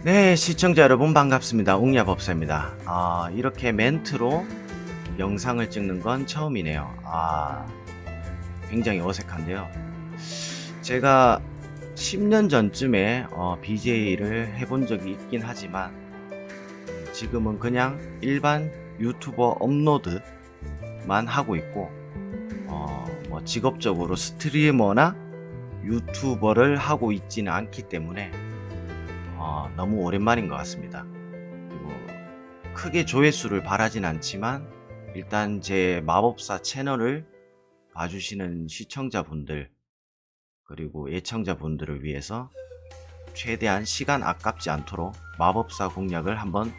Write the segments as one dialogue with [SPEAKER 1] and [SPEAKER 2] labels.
[SPEAKER 1] 네, 시청자 여러분 반갑습니다. 웅야법사입니다. 이렇게 멘트로 영상을 찍는 건 처음이네요. 굉장히 어색한데요. 제가 10년 전쯤에 BJ를 해본 적이 있긴 하지만 지금은 그냥 일반 유튜버 업로드만 하고 있고 뭐 직업적으로 스트리머나 유튜버를 하고 있지는 않기 때문에 너무 오랜만인 것 같습니다. 그리고 크게 조회수를 바라진 않지만 일단 제 마법사 채널을 봐주시는 시청자분들 그리고 예청자분들을 위해서 최대한 시간 아깝지 않도록 마법사 공략을 한번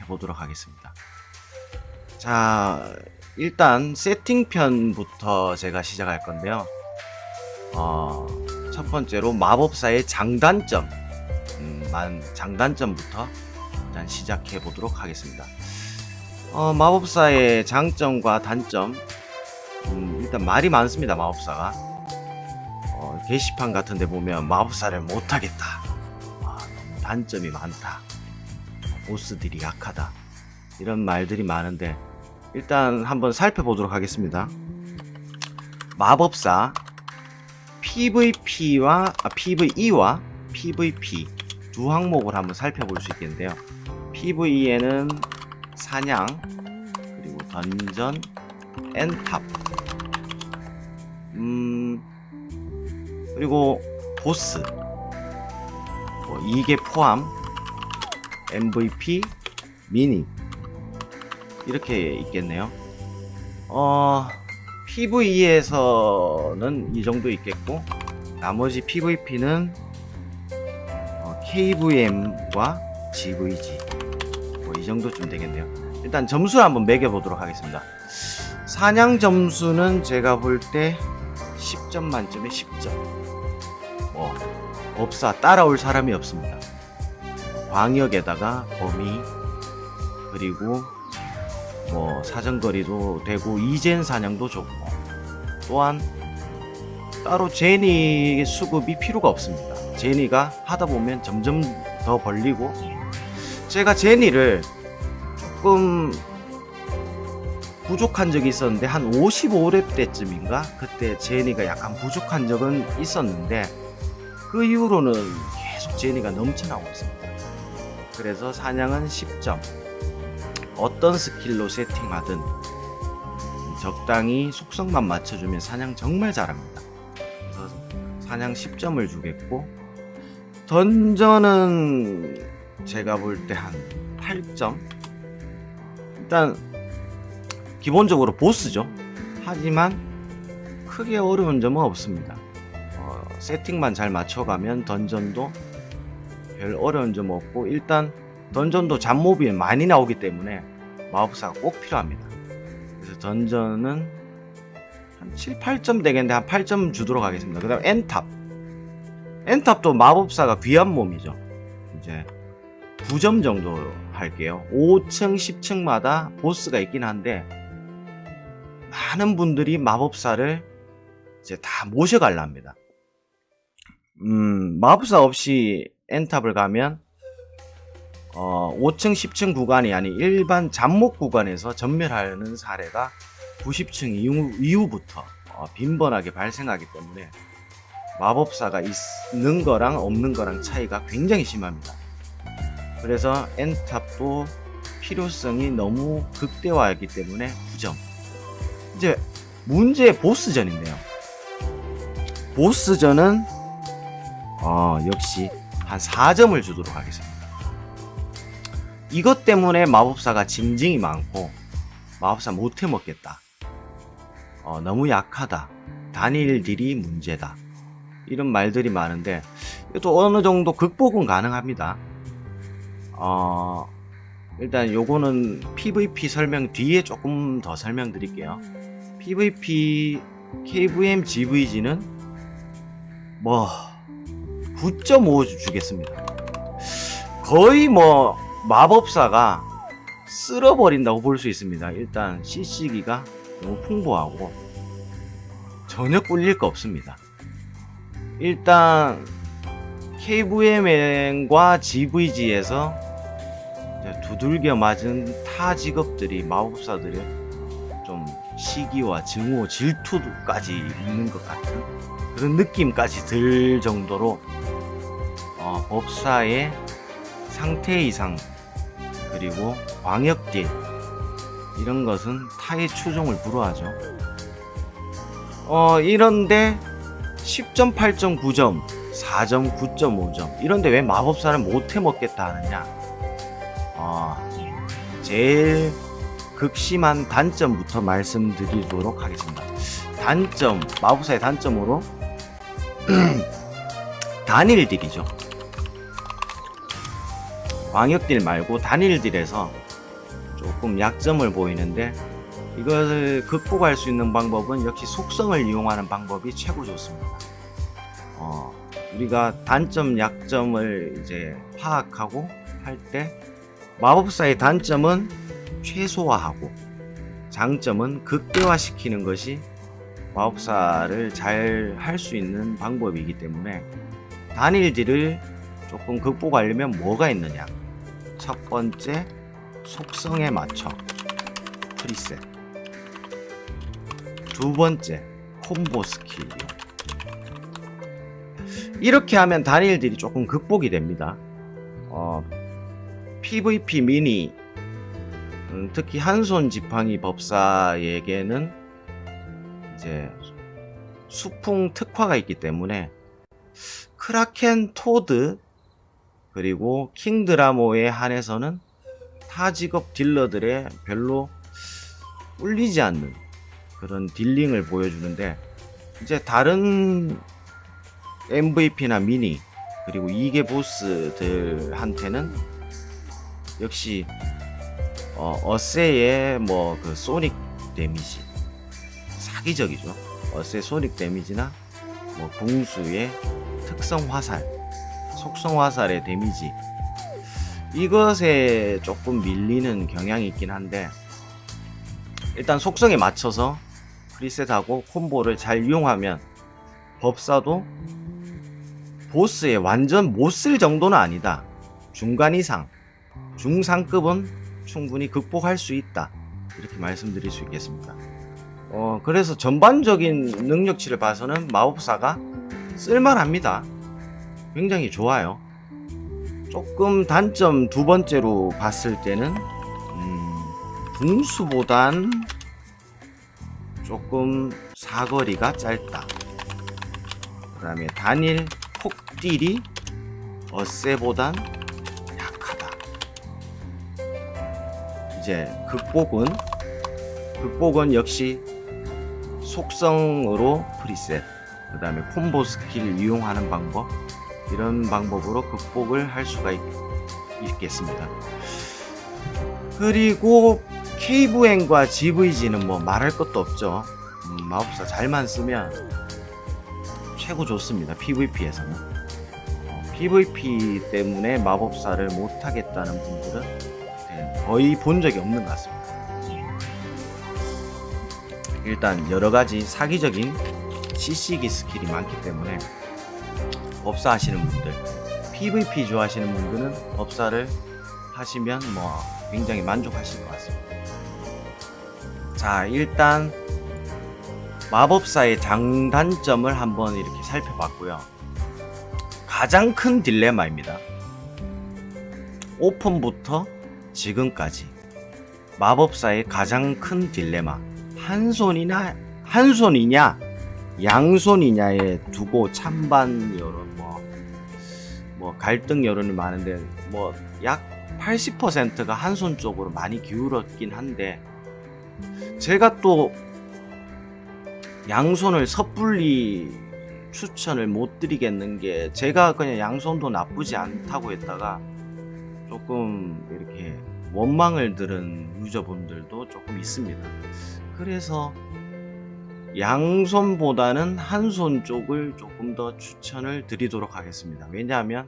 [SPEAKER 1] 해보도록 하겠습니다. 자, 일단 세팅편부터 제가 시작할 건데요. 첫 번째로 마법사의 장단점부터 일단 시작해 보도록 하겠습니다. 마법사의 장점과 단점, 일단 말이 많습니다. 마법사가 게시판 같은데 보면 마법사를 못하겠다, 너무 단점이 많다, 보스들이 약하다, 이런 말들이 많은데 일단 한번 살펴보도록 하겠습니다. 마법사 PVE와 PVP 두 항목을 한번 살펴볼 수 있겠는데요. PVE에는 사냥, 그리고 던전, 엔탑, 그리고 보스, 뭐 2개 포함, MVP, 미니 이렇게 있겠네요. PVE에서는 이 정도 있겠고 나머지 PVP는 KVM과 GVG 뭐 이 정도쯤 되겠네요. 일단 점수를 한번 매겨보도록 하겠습니다. 사냥 점수는 제가 볼 때 10점 만점에 10점. 뭐 법사 따라올 사람이 없습니다. 광역에다가 범위, 그리고 뭐 사정거리도 되고 이젠 사냥도 좋고, 또한 따로 제니 수급이 필요가 없습니다. 제니가 하다 보면 점점 더 벌리고, 제가 제니를 조금 부족한 적이 있었는데 한 55렙 때쯤인가 그때 제니가 약간 부족한 적은 있었는데 그 이후로는 계속 제니가 넘쳐나고 있습니다. 그래서 사냥은 10점. 어떤 스킬로 세팅하든 적당히 속성만 맞춰주면 사냥 정말 잘합니다. 그래서 사냥 10점을 주겠고, 던전은 제가 볼 때 한 8점. 일단 기본적으로 보스죠. 하지만 크게 어려운 점은 없습니다. 세팅만 잘 맞춰가면 던전도 별 어려운 점 없고, 일단 던전도 잡몹이 많이 나오기 때문에 마법사가 꼭 필요합니다. 그래서 던전은 한 7, 8점 되겠는데 한 8점 주도록 하겠습니다. 그 다음 엔탑도 마법사가 귀한 몸이죠. 이제 9점 정도 할게요. 5층, 10층마다 보스가 있긴 한데 많은 분들이 마법사를 이제 다 모셔가려 합니다. 마법사 없이 엔탑을 가면 5층, 10층 구간이 아닌 일반 잡목 구간에서 전멸하는 사례가 90층 이후부터 빈번하게 발생하기 때문에 마법사가 있는 거랑 없는 거랑 차이가 굉장히 심합니다. 그래서 엔탑도 필요성이 너무 극대화하기 때문에 9점. 이제 문제의 보스전인데요. 보스전은 역시 한 4점을 주도록 하겠습니다. 이것 때문에 마법사가 징징이 많고 마법사 못해 먹겠다, 너무 약하다, 단일 딜이 문제다, 이런 말들이 많은데 또 어느 정도 극복은 가능합니다. 일단 요거는 PVP 설명 뒤에 조금 더 설명드릴게요. PVP KVM GVG는 뭐 9.5 주겠습니다. 거의 뭐 마법사가 쓸어버린다고 볼 수 있습니다. 일단 CC기가 너무 풍부하고 전혀 꿀릴 거 없습니다. 일단 KVM과 GVG에서 두들겨 맞은 타 직업들이 마법사들의 좀 시기와 증오, 질투까지 있는 것 같은 그런 느낌까지 들 정도로 법사의 상태 이상 그리고 광역딜 이런 것은 타의 추종을 불허하죠. 이런데 10점, 8점, 9점, 4점, 9.5점 이런데 왜 마법사를 못해 먹겠다 하느냐. 제일 극심한 단점부터 말씀드리도록 하겠습니다. 단점, 마법사의 단점으로 단일딜이죠. 광역딜 말고 단일딜에서 조금 약점을 보이는데, 이것을 극복할 수 있는 방법은 역시 속성을 이용하는 방법이 최고 좋습니다. 우리가 단점, 약점을 이제 파악하고 할 때 마법사의 단점은 최소화하고 장점은 극대화시키는 것이 마법사를 잘 할 수 있는 방법이기 때문에 단일딜을 조금 극복하려면 뭐가 있느냐. 첫 번째, 속성에 맞춰 프리셋. 두 번째, 콤보 스킬. 이렇게 하면 단일딜이 조금 극복이 됩니다. PVP 미니, 특히 한손 지팡이 법사에게는 이제 수풍 특화가 있기 때문에 크라켄 토드 그리고 킹드라모에 한해서는 타 직업 딜러들의 별로 꿀리지 않는 그런 딜링을 보여주는데, 이제 다른 MVP나 미니 그리고 2개 보스들한테는 역시 어세의 뭐 그 소닉 데미지 사기적이죠. 어세 소닉 데미지나 뭐 궁수의 특성 화살, 속성 화살의 데미지, 이것에 조금 밀리는 경향이 있긴 한데, 일단 속성에 맞춰서 프리셋하고 콤보를 잘 이용하면 법사도 보스에 완전 못 쓸 정도는 아니다. 중간 이상, 중상급은 충분히 극복할 수 있다. 이렇게 말씀드릴 수 있겠습니다. 그래서 전반적인 능력치를 봐서는 마법사가 쓸만합니다. 굉장히 좋아요. 조금 단점 두 번째로 봤을 때는 궁수보단 조금 사거리가 짧다. 그 다음에 단일 폭딜이 어세보단 약하다. 이제 극복은 역시 속성으로 프리셋, 그 다음에 콤보 스킬 이용하는 방법, 이런 방법으로 극복을 할 수가 있겠습니다. 그리고 KVM과 GVG는 뭐 말할 것도 없죠. 마법사 잘만 쓰면 최고 좋습니다. PVP에서는. PVP 때문에 마법사를 못하겠다는 분들은 거의 본 적이 없는 것 같습니다. 일단 여러가지 사기적인 CC기 스킬이 많기 때문에 법사 하시는 분들, PVP 좋아하시는 분들은 법사를 하시면 뭐 굉장히 만족하실 것 같습니다. 자, 일단 마법사의 장단점을 한번 이렇게 살펴봤고요. 가장 큰 딜레마입니다. 오픈부터 지금까지 마법사의 가장 큰 딜레마, 한손이냐 양손이냐에 두고 찬반 여론, 뭐 갈등 여론이 많은데 뭐 약 80%가 한손 쪽으로 많이 기울었긴 한데, 제가 또 양손을 섣불리 추천을 못 드리겠는 게, 제가 그냥 양손도 나쁘지 않다고 했다가 조금 이렇게 원망을 들은 유저분들도 조금 있습니다. 그래서 양손보다는 한손 쪽을 조금 더 추천을 드리도록 하겠습니다. 왜냐하면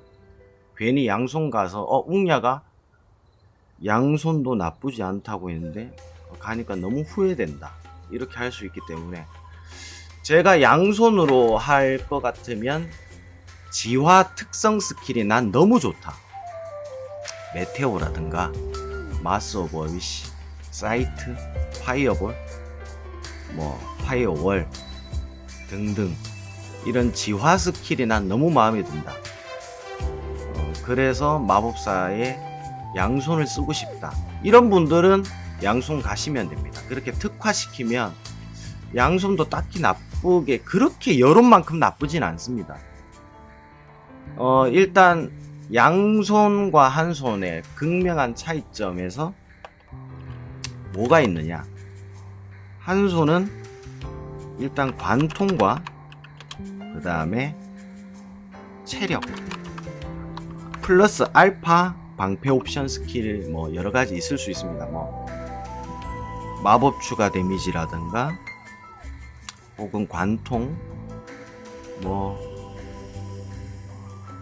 [SPEAKER 1] 괜히 양손 가서 웅야가 양손도 나쁘지 않다고 했는데 가니까 너무 후회된다, 이렇게 할 수 있기 때문에, 제가 양손으로 할 것 같으면 지화 특성 스킬이 난 너무 좋다. 메테오라든가 마스 오브 어위시, 사이트, 파이어볼, 파이어월 등등 이런 지화 스킬이 난 너무 마음에 든다. 그래서 마법사에 양손을 쓰고 싶다. 이런 분들은 양손 가시면 됩니다. 그렇게 특화시키면 양손도 딱히 나쁘게, 그렇게 여론만큼 나쁘진 않습니다. 일단 양손과 한 손의 극명한 차이점에서 뭐가 있느냐? 한 손은 일단 관통과 그 다음에 체력 플러스 알파 방패 옵션 스킬 여러가지 있을 수 있습니다. 마법 추가 데미지라든가 혹은 관통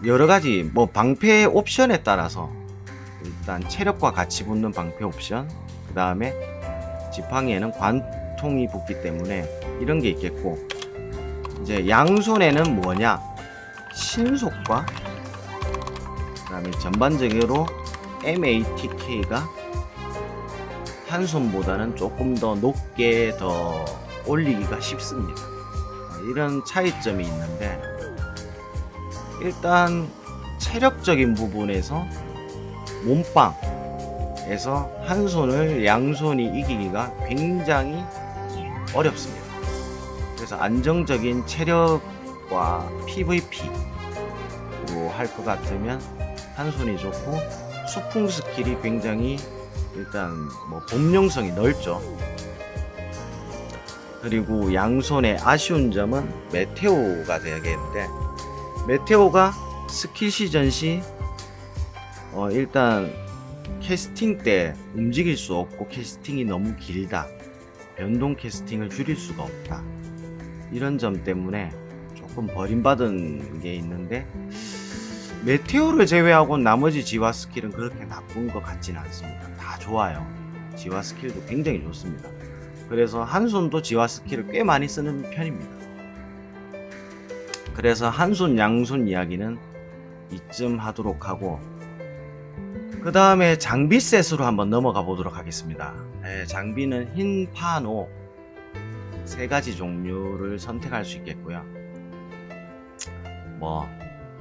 [SPEAKER 1] 여러가지 방패 옵션에 따라서 일단 체력과 같이 붙는 방패 옵션, 그 다음에 지팡이에는 관통이 붙기 때문에 이런 게 있겠고, 이제 양손에는 뭐냐? 신속과 그 다음에 전반적으로 MATK가 한 손보다는 조금 더 높게 더 올리기가 쉽습니다. 이런 차이점이 있는데, 일단 체력적인 부분에서 몸빵에서 한 손을 양손이 이기기가 굉장히 어렵습니다. 그래서 안정적인 체력과 PVP로 할 것 같으면 한 손이 좋고, 수풍 스킬이 굉장히 일단 범용성이 넓죠. 그리고 양손의 아쉬운 점은 메테오가 되겠는데, 메테오가 스킬 시전 시 일단 캐스팅 때 움직일 수 없고 캐스팅이 너무 길다, 변동 캐스팅을 줄일 수가 없다, 이런 점 때문에 조금 버림받은 게 있는데, 메테오를 제외하고 나머지 지화 스킬은 그렇게 나쁜 것 같지는 않습니다. 다 좋아요. 지화 스킬도 굉장히 좋습니다. 그래서 한 손도 지화 스킬을 꽤 많이 쓰는 편입니다. 그래서 한손 양손 이야기는 이쯤 하도록 하고, 그 다음에 장비 셋으로 한번 넘어가 보도록 하겠습니다. 장비는 흰, 파, 노 3가지 종류를 선택할 수 있겠고요.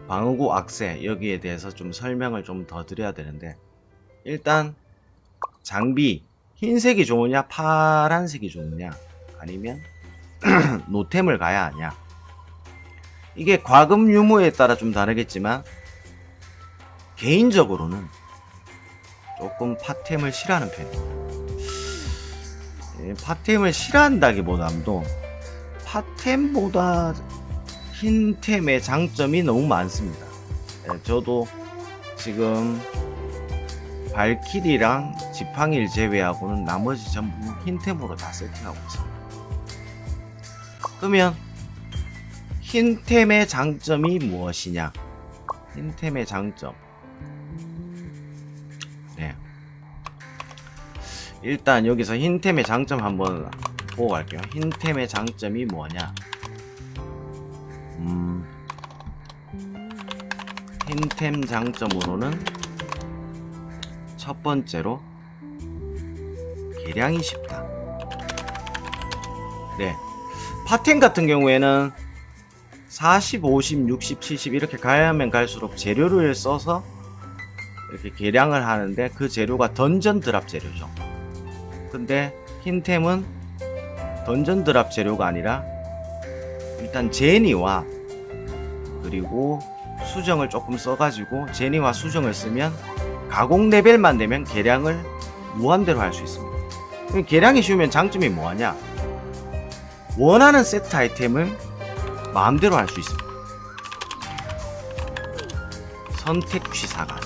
[SPEAKER 1] 방어구 악세, 여기에 대해서 좀 설명을 좀 더 드려야 되는데, 일단 장비 흰색이 좋으냐 파란색이 좋으냐 아니면 노템을 가야 하냐, 이게 과금 유무에 따라 좀 다르겠지만 개인적으로는 조금 파템을 싫어하는 편입니다. 파템을 싫어한다기보다도 파템보다 흰템의 장점이 너무 많습니다. 저도 지금 발키리랑 지팡이를 제외하고는 나머지 전부 흰템으로 다 세팅하고 있습니다. 그러면 흰템의 장점이 무엇이냐? 흰템의 장점. 일단 여기서 흰템의 장점 한번 보고 갈게요. 흰템의 장점이 뭐냐? 흰템 장점으로는 첫 번째로 개량이 쉽다. 파템 같은 경우에는 40, 50, 60, 70 이렇게 가야면 갈수록 재료를 써서 이렇게 개량을 하는데, 그 재료가 던전 드랍 재료죠. 근데 흰템은 던전 드랍 재료가 아니라 일단 제니와 그리고 수정을 조금 써가지고, 제니와 수정을 쓰면 가공 레벨만 되면 개량을 무한대로 할 수 있습니다. 개량이 쉬우면 장점이 뭐하냐? 원하는 세트 아이템을 마음대로 할 수 있습니다. 선택 취사가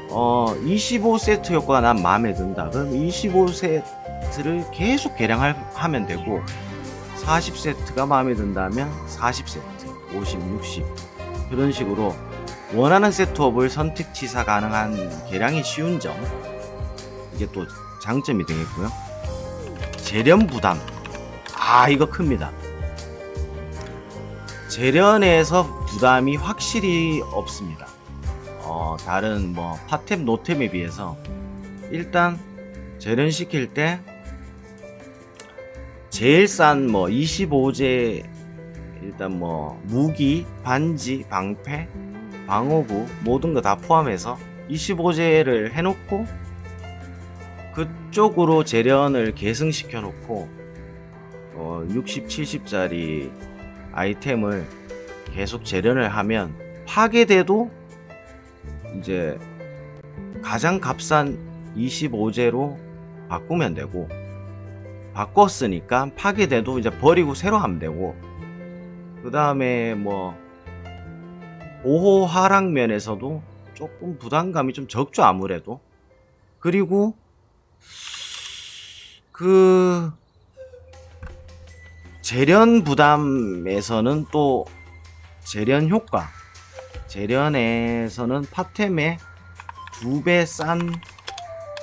[SPEAKER 1] 25세트 효과가 난 마음에 든다. 그럼 25세트를 계속 개량하면 되고, 40세트가 마음에 든다면 40세트, 50, 60 그런 식으로 원하는 세트업을 선택 취사 가능한 개량이 쉬운 점, 이게 또 장점이 되겠고요. 재련 부담, 이거 큽니다. 재련에서 부담이 확실히 없습니다. 다른 뭐 파템 노템에 비해서 일단 재련시킬 때 제일 싼 뭐 25제 일단 뭐 무기, 반지, 방패, 방어구 모든 거 다 포함해서 25제를 해놓고 그쪽으로 재련을 계승시켜 놓고 60, 70짜리 아이템을 계속 재련을 하면 파괴돼도 이제 가장 값싼 25제로 바꾸면 되고, 바꿨으니까 파괴돼도 이제 버리고 새로 하면 되고, 그 다음에 뭐 보호 하락 면에서도 조금 부담감이 좀 적죠, 아무래도. 그리고 그 재련 부담에서는 또 재련 효과, 재련에서는 파템의 2배 싼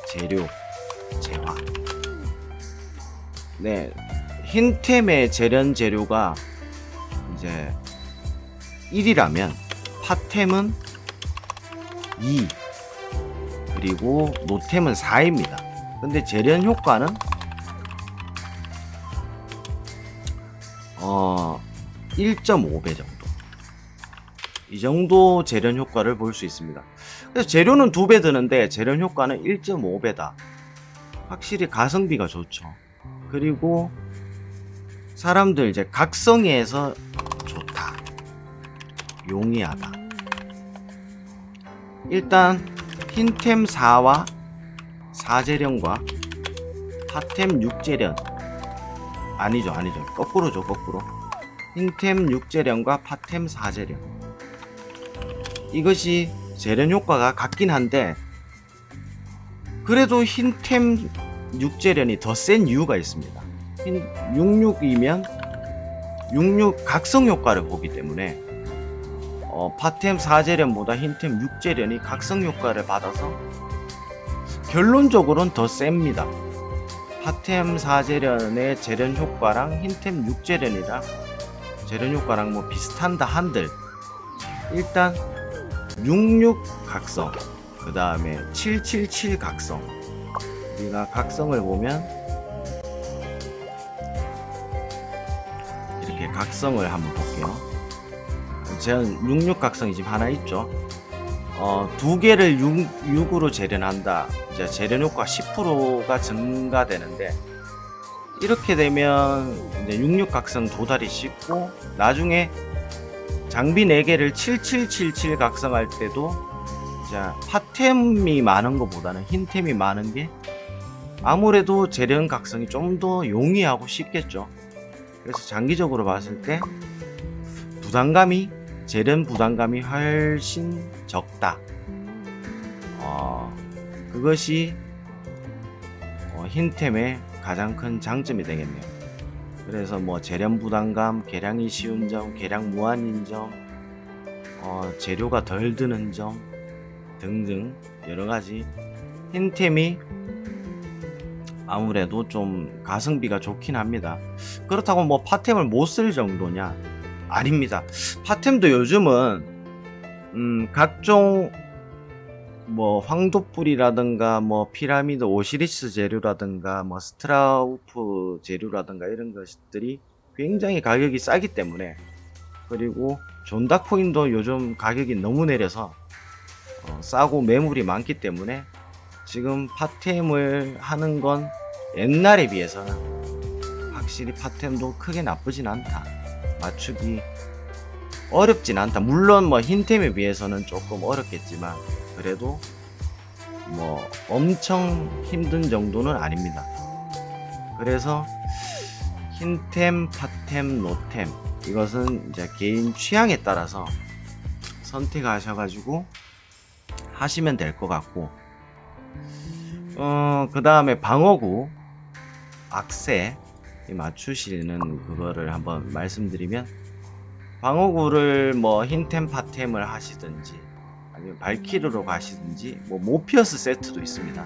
[SPEAKER 1] 재료 재화. 네, 흰템의 재련 재료가 이제 1이라면 파템은 2, 그리고 노템은 4입니다. 근데 재련 효과는 1.5배 정도. 이 정도 재련 효과를 볼 수 있습니다. 그래서 재료는 2배 드는데 재련 효과는 1.5배다. 확실히 가성비가 좋죠. 그리고 사람들 이제 각성에서 좋다, 용이하다. 일단 흰템 4와 4재련과 파템 6재련, 아니죠 거꾸로죠. 흰템 6재련과 파템 4재련, 이것이 재련 효과가 같긴 한데 그래도 흰템 6재련이 더 센 이유가 있습니다. 66이면 66 각성 효과를 보기 때문에 파템 4재련보다 흰템 6재련이 각성 효과를 받아서 결론적으로는 더 셉니다. 파템 4재련의 재련 효과랑 흰템 6재련이랑 재련 효과랑 뭐 비슷한다 한들, 일단 66 각성, 그 다음에 777 각성. 우리가 각성을 보면 이렇게 각성을 한번 볼게요. 제가 66 각성이 지금 하나 있죠. 2개를 6으로 재련한다. 이제 재련 효과 10%가 증가되는데, 이렇게 되면 이제 66 각성 도달이 쉽고, 나중에 장비 4개를 7777 각성할 때도 이제 파템이 많은 것보다는 흰템이 많은 게 아무래도 재련 각성이 좀 더 용이하고 쉽겠죠. 그래서 장기적으로 봤을 때 재련 부담감이 훨씬 적다. 그것이 흰템의 가장 큰 장점이 되겠네요. 그래서 뭐 재련 부담감, 개량이 쉬운 점, 개량 무한인 점, 재료가 덜 드는 점 등등 여러가지 흰템이 아무래도 좀 가성비가 좋긴 합니다. 그렇다고 뭐 파템을 못 쓸 정도냐? 아닙니다. 파템도 요즘은 각종 뭐 황도뿔이라든가 뭐 피라미드 오시리스 재료라든가 뭐 스트라우프 재료라든가 이런 것들이 굉장히 가격이 싸기 때문에, 그리고 존다코인도 요즘 가격이 너무 내려서 싸고 매물이 많기 때문에 지금 파템을 하는 건 옛날에 비해서는 확실히 파템도 크게 나쁘진 않다. 맞추기 어렵진 않다. 물론 뭐 흰템에 비해서는 조금 어렵겠지만 그래도 뭐 엄청 힘든 정도는 아닙니다. 그래서 흰템, 파템, 노템, 이것은 이제 개인 취향에 따라서 선택하셔가지고 하시면 될 것 같고, 그 다음에 방어구 악세 맞추시는 그거를 한번 말씀드리면, 방어구를 뭐 흰템 파템을 하시든지 아니면 발키르로 가시든지, 뭐 모피어스 세트도 있습니다.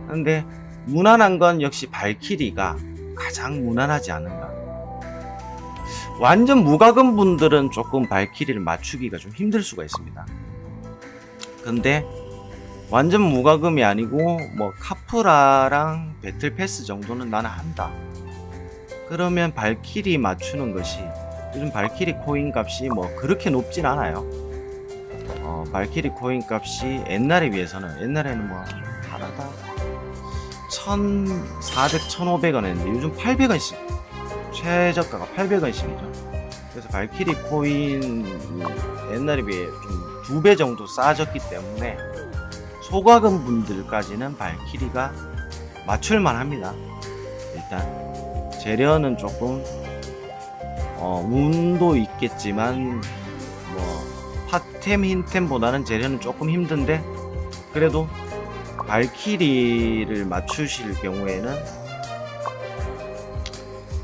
[SPEAKER 1] 근데 무난한 건 역시 발키리가 가장 무난하지 않은가. 완전 무과금 분들은 조금 발키리를 맞추기가 좀 힘들 수가 있습니다. 근데 완전 무과금이 아니고 뭐 카프라랑 배틀패스 정도는 나는 한다, 그러면 발키리 맞추는 것이, 요즘 발키리 코인 값이 뭐 그렇게 높진 않아요. 발키리 코인 값이 옛날에 비해서는, 옛날에는 뭐 하나당 1,400, 1,500원 했는데 요즘 800원씩, 최저가가 800원씩이죠. 그래서 발키리 코인 옛날에 비해 좀 2배 정도 싸졌기 때문에 소과금 분들까지는 발키리가 맞출만 합니다. 일단 재련은 조금 운도 있겠지만 뭐 팟템 흰템보다는 재련은 조금 힘든데, 그래도 발키리를 맞추실 경우에는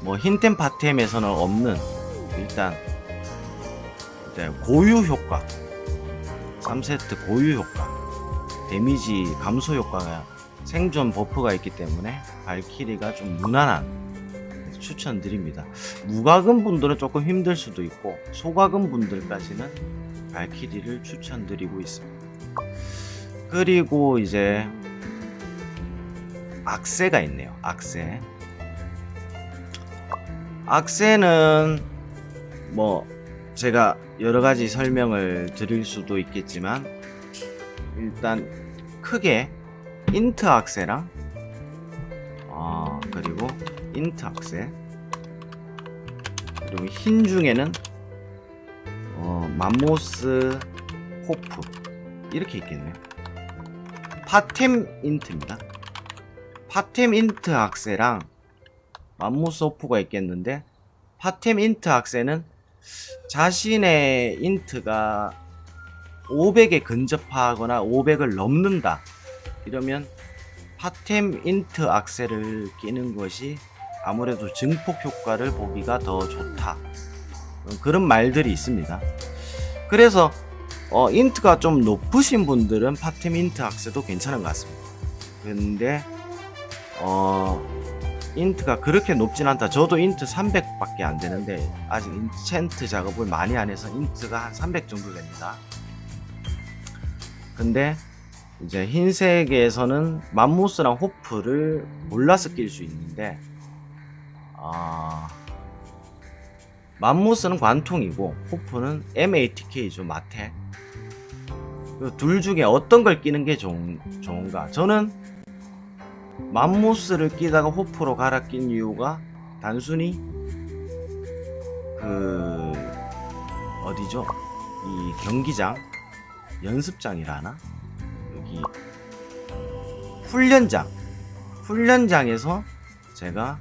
[SPEAKER 1] 뭐 흰템 팟템에서는 없는 일단 고유 효과, 3세트 고유 효과, 데미지 감소 효과가, 생존 버프가 있기 때문에 발키리가 좀 무난한, 추천드립니다. 무과금 분들은 조금 힘들 수도 있고 소과금 분들까지는 발키리를 추천드리고 있습니다. 그리고 이제 악세가 있네요. 악세는 뭐 제가 여러가지 설명을 드릴 수도 있겠지만, 일단 크게 인트 악세랑 그리고 인트 악세, 그리고 흰 중에는 맘모스 호프 이렇게 있겠네요. 파템 인트입니다. 파템 인트 악세랑 맘모스 호프가 있겠는데, 파템 인트 악세는 자신의 인트가 500에 근접하거나 500을 넘는다, 이러면 파템 인트 악세를 끼는 것이 아무래도 증폭 효과를 보기가 더 좋다, 그런 말들이 있습니다. 그래서 인트가 좀 높으신 분들은 파템 인트 악세도 괜찮은 것 같습니다. 근데 인트가 그렇게 높진 않다. 저도 인트 300밖에 안 되는데 아직 인챈트 작업을 많이 안 해서 인트가 한 300 정도 됩니다. 근데 이제 흰색에서는 맘모스랑 호프를 몰라서 낄 수 있는데, 맘모스는 관통이고 호프는 MATK죠, 마텍. 둘 중에 어떤 걸 끼는 게 좋은가? 저는 맘모스를 끼다가 호프로 갈아 낀 이유가 단순히 어디죠? 이 경기장, 연습장이라나? 여기 훈련장에서 제가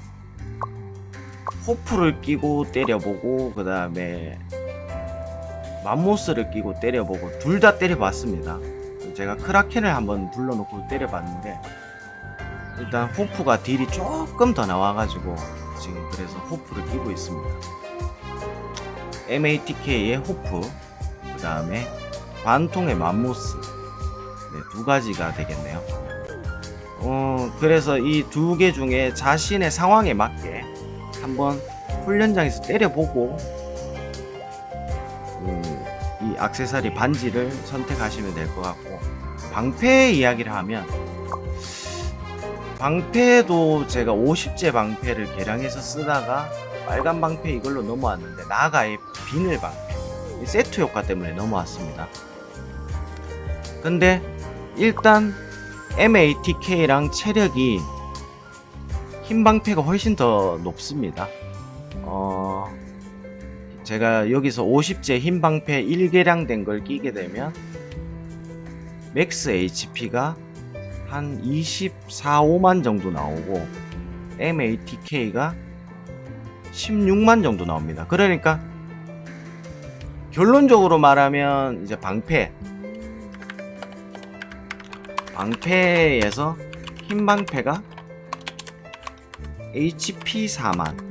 [SPEAKER 1] 호프를 끼고 때려보고 그 다음에 맘모스를 끼고 때려보고 둘 다 때려봤습니다. 제가 크라켄을 한번 불러놓고 때려봤는데 일단 호프가 딜이 조금 더 나와가지고 지금 그래서 호프를 끼고 있습니다. MATK의 호프, 그 다음에 관통의 맘모스, 네, 두 가지가 되겠네요. 그래서 이 두 개 중에 자신의 상황에 맞게 한번 훈련장에서 때려보고 이 액세서리 반지를 선택하시면 될 것 같고, 방패 이야기를 하면 방패도 제가 50제 방패를 개량해서 쓰다가 빨간 방패 이걸로 넘어왔는데 나가의 비늘 방패, 세트 효과 때문에 넘어왔습니다. 근데 일단 MATK랑 체력이 흰 방패가 훨씬 더 높습니다. 제가 여기서 50제 흰 방패 1개량 된 걸 끼게 되면 맥스 HP가 한 24, 5만 정도 나오고 MATK가 16만 정도 나옵니다. 그러니까 결론적으로 말하면 이제 방패에서 흰 방패가 HP 4만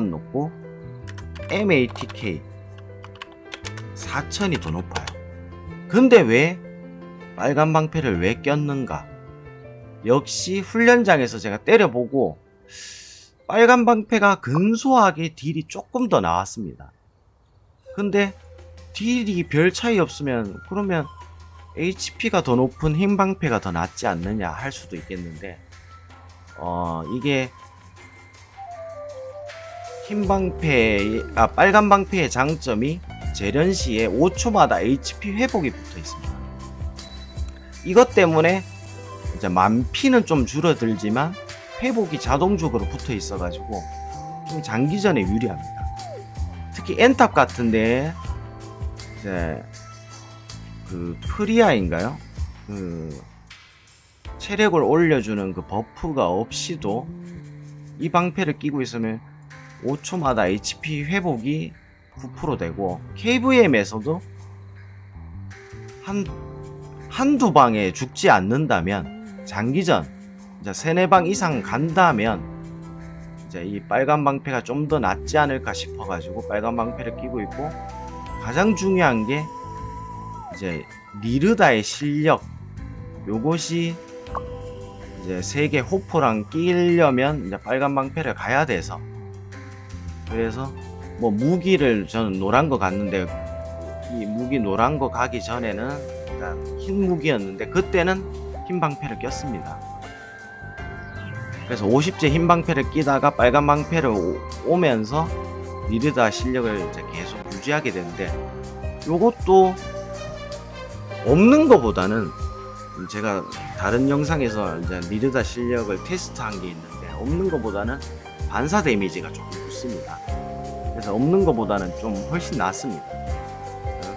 [SPEAKER 1] 높고 MATK 4,000이 더 높아요. 근데 왜 빨간 방패를 왜 꼈는가? 역시 훈련장에서 제가 때려보고 빨간 방패가 근소하게 딜이 조금 더 나왔습니다. 근데 딜이 별 차이 없으면 그러면 HP가 더 높은 흰 방패가 더 낫지 않느냐 할 수도 있겠는데, 이게 빨간 방패의 장점이 재련 시에 5초마다 HP 회복이 붙어 있습니다. 이것 때문에 이제 만피는 좀 줄어들지만 회복이 자동적으로 붙어 있어가지고 좀 장기전에 유리합니다. 특히 엔탑 같은데 이제 그 프리아인가요? 그 체력을 올려주는 그 버프가 없이도 이 방패를 끼고 있으면 5초마다 HP 회복이 9% 되고, KVM에서도 한두 방에 죽지 않는다면, 장기전 이제 3-4방 이상 간다면 이제 이 빨간 방패가 좀 더 낫지 않을까 싶어가지고 빨간 방패를 끼고 있고, 가장 중요한 게 이제 니르다의 실력, 요것이 이제 세계 호포랑 끼려면 이제 빨간 방패를 가야 돼서, 그래서 뭐 무기를 저는 노란 거 갔는데, 이 무기 노란 거 가기 전에는 일단 흰 무기였는데 그때는 흰 방패를 꼈습니다. 그래서 50제 흰 방패를 끼다가 빨간 방패를 오면서 니르다 실력을 이제 계속 유지하게 되는데, 요것도 없는 거보다는, 제가 다른 영상에서 이제 니르다 실력을 테스트한 게 있는데, 없는 거보다는 반사 데미지가 조금 붙습니다. 그래서 없는 거보다는 좀 훨씬 낫습니다.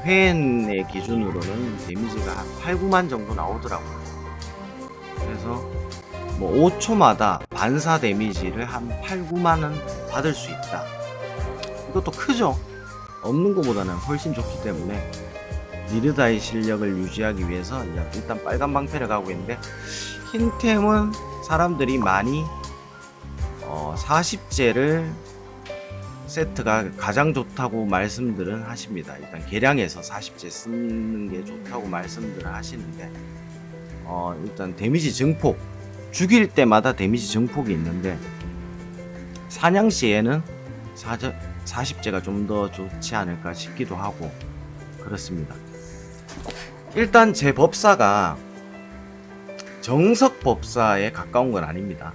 [SPEAKER 1] 회엔의 기준으로는 데미지가 한 8-9만 정도 나오더라고요. 그래서 뭐 5초마다 반사 데미지를 한 8-9만은 받을 수 있다. 이것도 크죠? 없는 것보다는 훨씬 좋기 때문에 니르다의 실력을 유지하기 위해서 일단 빨간 방패를 가고 있는데, 흰템은 사람들이 많이 40제를 세트가 가장 좋다고 말씀들은 하십니다. 일단 개량해서 40제 쓰는 게 좋다고 말씀들을 하시는데, 일단 데미지 증폭, 죽일 때마다 데미지 증폭이 있는데 사냥 시에는 40제가 좀 더 좋지 않을까 싶기도 하고 그렇습니다. 일단 제 법사가 정석 법사에 가까운 건 아닙니다.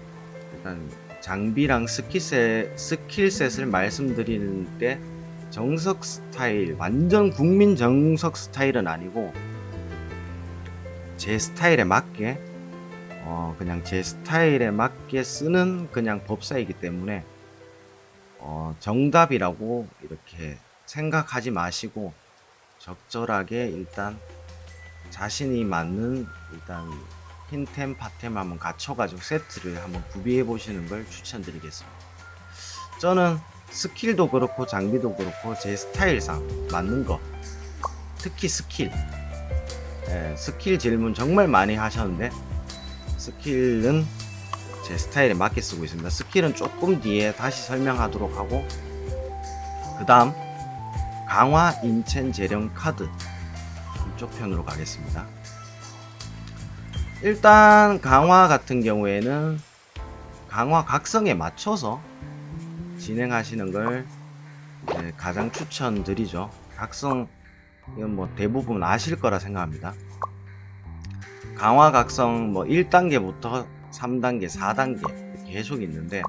[SPEAKER 1] 일단 장비랑 스킬셋을 말씀드리는 때 정석 스타일, 완전 국민 정석 스타일은 아니고 제 스타일에 맞게 그냥 제 스타일에 맞게 쓰는 그냥 법사이기 때문에 정답이라고 이렇게 생각하지 마시고 적절하게 일단 자신이 맞는 일단 흰템, 팟템 한번 갖춰가지고 세트를 한번 구비해 보시는 걸 추천드리겠습니다. 저는 스킬도 그렇고 장비도 그렇고 제 스타일상 맞는 거, 특히 스킬, 스킬 질문 정말 많이 하셨는데 스킬은 제 스타일에 맞게 쓰고 있습니다. 스킬은 조금 뒤에 다시 설명하도록 하고, 그 다음 강화 인챈 재령 카드 이쪽 편으로 가겠습니다. 일단 강화 같은 경우에는 강화 각성에 맞춰서 진행하시는 걸 가장 추천드리죠. 각성 이건 뭐 대부분 아실 거라 생각합니다. 강화 각성 뭐 1단계부터 3단계, 4단계 계속 있는데,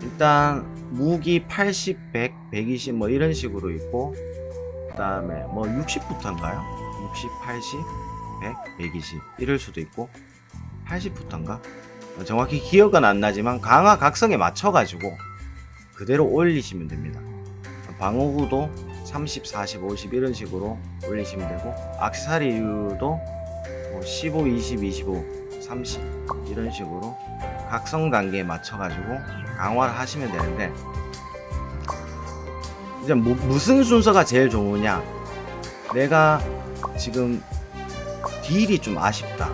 [SPEAKER 1] 일단 무기 80, 100, 120 뭐 이런 식으로 있고, 그 다음에 뭐 60부터인가요? 60, 80, 100, 120 이럴 수도 있고 80부터인가? 정확히 기억은 안 나지만 강화 각성에 맞춰가지고 그대로 올리시면 됩니다. 방어구도 30, 40, 50 이런 식으로 올리시면 되고, 액세서리도 뭐 15, 20, 25, 30 이런 식으로 각성 단계에 맞춰가지고 강화를 하시면 되는데, 이제 무슨 순서가 제일 좋으냐, 내가 지금 딜이 좀 아쉽다,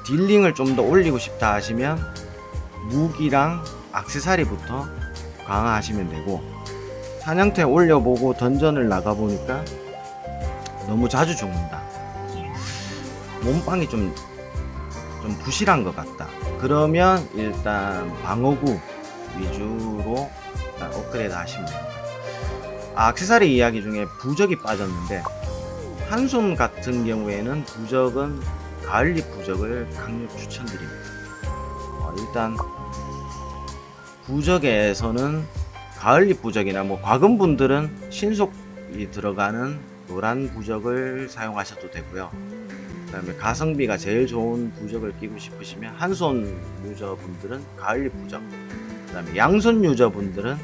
[SPEAKER 1] 딜링을 좀 더 올리고 싶다 하시면 무기랑 액세서리부터 강화하시면 되고, 사냥터에 올려보고 던전을 나가보니까 너무 자주 죽는다, 몸빵이 좀 좀 부실한 것 같다. 그러면 일단 방어구 위주로 일단 업그레이드 하시면 됩니다. 액세서리 이야기 중에 부적이 빠졌는데, 한손 같은 경우에는 부적은 가을잎 부적을 강력 추천드립니다. 일단 부적에서는 가을잎 부적이나 뭐 과금분들은 신속이 들어가는 노란 부적을 사용하셔도 되고요. 그 다음에 가성비가 제일 좋은 부적을 끼고 싶으시면 한손 유저분들은 가을잎 부적, 그 다음에 양손 유저분들은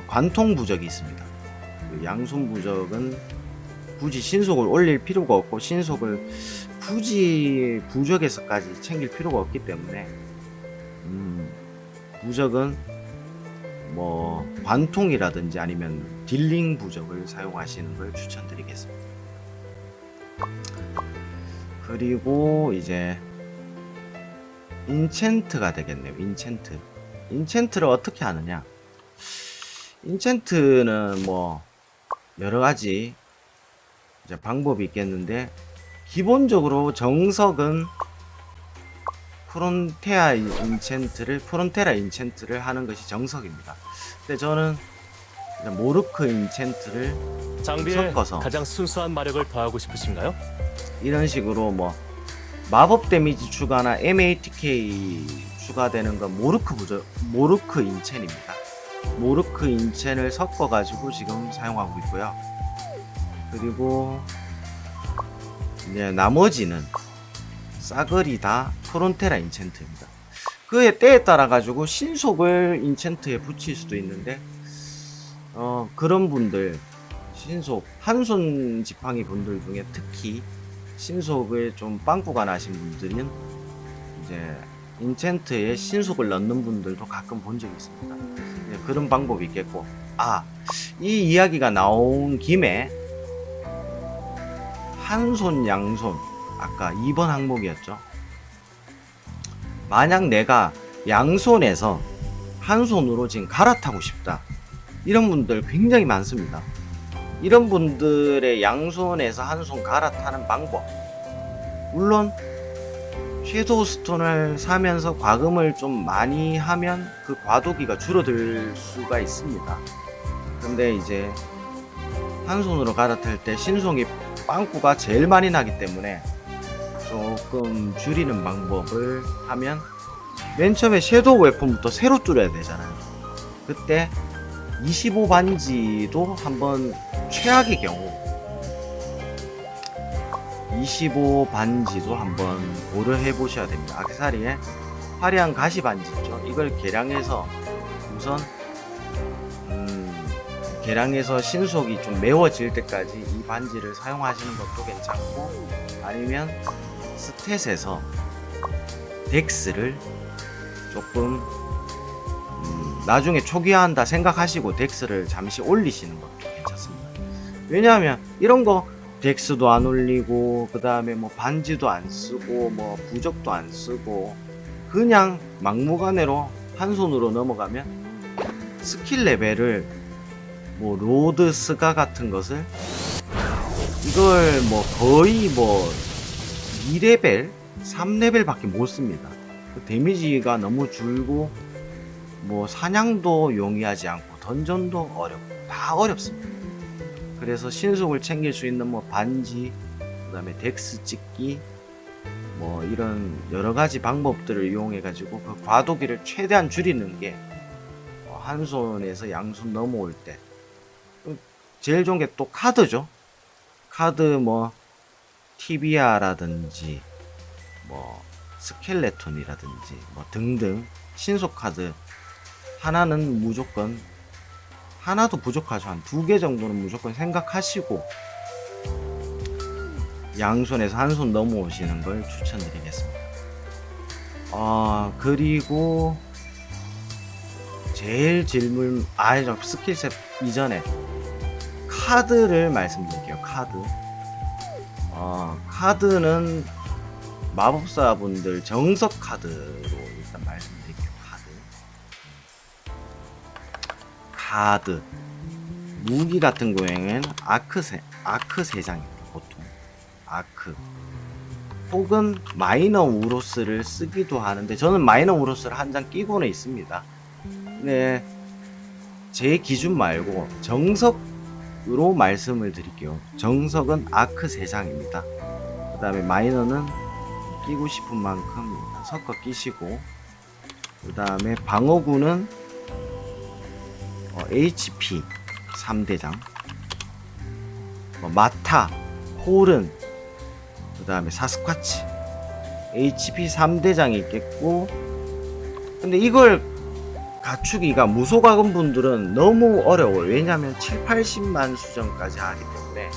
[SPEAKER 1] 관통 부적이 있습니다. 그 양손 부적은 굳이 신속을 올릴 필요가 없고 신속을 굳이 부적에서까지 챙길 필요가 없기 때문에 부적은 뭐 관통이라든지 아니면 딜링 부적을 사용하시는 걸 추천드리겠습니다. 그리고 이제 인챈트가 되겠네요. 인챈트를 어떻게 하느냐? 인챈트는 뭐 여러가지 이제 방법이 있겠는데, 기본적으로 정석은 프론테라 인챈트를 하는 것이 정석입니다. 근데 저는 모르크 인챈트를
[SPEAKER 2] 장비에
[SPEAKER 1] 섞어서
[SPEAKER 2] 가장 순수한 마력을 더하고 싶으신가요?
[SPEAKER 1] 이런 식으로 뭐 마법 데미지 추가나 MATK 추가되는 건 모르크 인챈입니다. 모르크 인챈을 섞어 가지고 지금 사용하고 있고요. 그리고 이제 나머지는 싸그리 다 프론테라 인챈트입니다. 그의 때에 따라 가지고 신속을 인챈트에 붙일 수도 있는데, 그런 분들, 신속 한손 지팡이 분들 중에 특히 신속을 좀 빵꾸가 나신 분들은 이제 인챈트에 신속을 넣는 분들도 가끔 본 적이 있습니다. 그런 방법이 있겠고, 이 이야기가 나온 김에 한손 양손, 아까 2번 항목이었죠. 만약 내가 양손에서 한손으로 지금 갈아타고 싶다, 이런 분들 굉장히 많습니다. 이런 분들의 양손에서 한손 갈아타는 방법, 물론 섀도우 스톤을 사면서 과금을 좀 많이 하면 그 과도기가 줄어들 수가 있습니다. 근데 이제 한손으로 갈아탈 때 신속이 빵꾸가 제일 많이 나기 때문에 조금 줄이는 방법을 하면, 맨 처음에 섀도우 웨폰부터 새로 뚫어야 되잖아요. 그때 25반지도 한번, 최악의 경우 25반지도 한번 고려해 보셔야 됩니다. 액세서리에 화려한 가시 반지 있죠. 이걸 개량해서 우선 개량해서 신속이 좀 매워질 때까지 이 반지를 사용하시는 것도 괜찮고, 아니면 스탯에서 덱스를 조금 나중에 초기화한다 생각하시고 덱스를 잠시 올리시는 것도 괜찮습니다. 왜냐하면 이런 거 덱스도 안 올리고, 그 다음에 뭐 반지도 안 쓰고, 뭐 부적도 안 쓰고, 그냥 막무가내로 한 손으로 넘어가면 스킬 레벨을 뭐 로드 스가 같은 것을, 이걸 뭐 거의 뭐 2레벨 3레벨 밖에 못 씁니다. 데미지가 너무 줄고, 뭐 사냥도 용이하지 않고 던전도 어렵고 다 어렵습니다. 그래서 신속을 챙길 수 있는 뭐 반지, 그 다음에 덱스 찍기, 뭐 이런 여러가지 방법들을 이용해 가지고 그 과도기를 최대한 줄이는 게, 한 손에서 양손 넘어올 때 제일 좋은 게 또 카드죠. 카드 뭐 티비아라든지 뭐 스켈레톤이라든지 뭐 등등 신속 카드 하나는 무조건, 하나도 부족하죠. 한 2개 정도는 무조건 생각하시고 양손에서 한 손 넘어오시는 걸 추천드리겠습니다. 그리고 제일 질문, 스킬셋 이전에 카드를 말씀드릴게요. 카드는 마법사분들 정석 카드로 일단 말씀드릴게요. 카드 무기 같은 경우에는 아크 3장입니다. 보통 아크 혹은 마이너 우로스를 쓰기도 하는데 저는 마이너 우로스를 한 장 끼고는 있습니다. 근데 제 기준 말고 정석으로 말씀을 드릴게요. 정석은 아크 3장입니다. 그 다음에 마이너는 끼고 싶은 만큼 섞어 끼시고, 그 다음에 방어구는 HP 3대장, 마타, 홀은, 그 다음에 사스쿼치, HP 3대장이 있겠고. 근데 이걸 갖추기가 무소가금 분들은 너무 어려워요. 왜냐면 7, 80만 수정까지 하기 때문에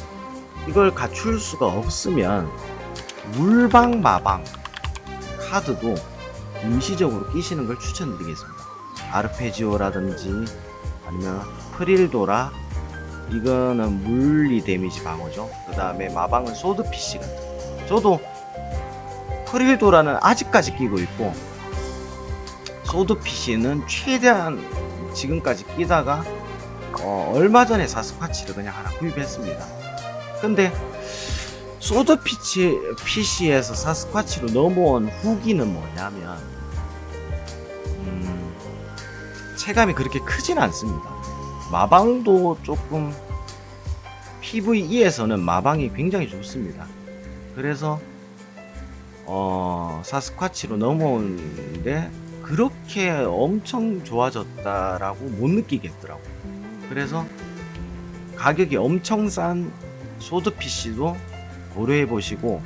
[SPEAKER 1] 이걸 갖출 수가 없으면 물방, 마방 카드도 임시적으로 끼시는 걸 추천드리겠습니다. 아르페지오라든지 아니면 프릴도라, 이거는 물리 데미지 방어죠. 그 다음에 마방은 소드피쉬 같은 거. 저도 프릴도라는 아직까지 끼고 있고, 소드피쉬는 최대한 지금까지 끼다가 얼마 전에 사스쿼치를 그냥 하나 구입했습니다. 근데 소드피쉬에서 사스쿼치로 넘어온 후기는 뭐냐면 체감이 그렇게 크진 않습니다. 마방도 조금 PVE에서는 마방이 굉장히 좋습니다. 그래서 사스쿼치로 넘어오는데 그렇게 엄청 좋아졌다라고 못 느끼겠더라고. 그래서 가격이 엄청 싼 소드피쉬도 고려해 보시고,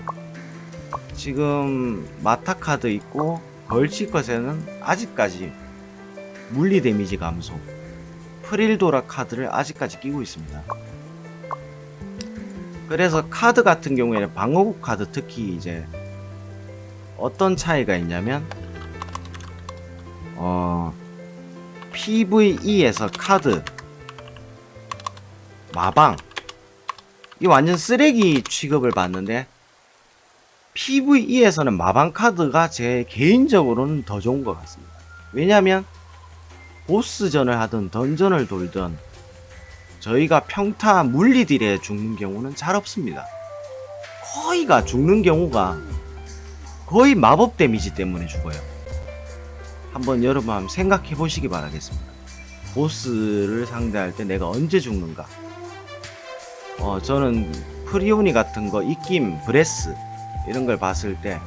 [SPEAKER 1] 지금 마타 카드 있고 벌칙컷에는 아직까지 물리 데미지 감소, 프릴도라 카드를 아직까지 끼고 있습니다. 그래서 카드 같은 경우에는 방어구 카드 특히 이제 어떤 차이가 있냐면 PVE에서 카드 마방 이 완전 쓰레기 취급을 받는데, PVE에서는 마방 카드가 제 개인적으로는 더 좋은 것 같습니다. 왜냐면 보스전을 하든 던전을 돌든 저희가 평타 물리딜에 죽는 경우는 잘 없습니다. 거의가 죽는 경우가 거의 마법 데미지 때문에 죽어요. 한번 여러분 한번 생각해 보시기 바라겠습니다. 보스를 상대할 때 내가 언제 죽는가. 저는 프리오니 같은 거, 입김, 브레스 이런 걸 봤을 때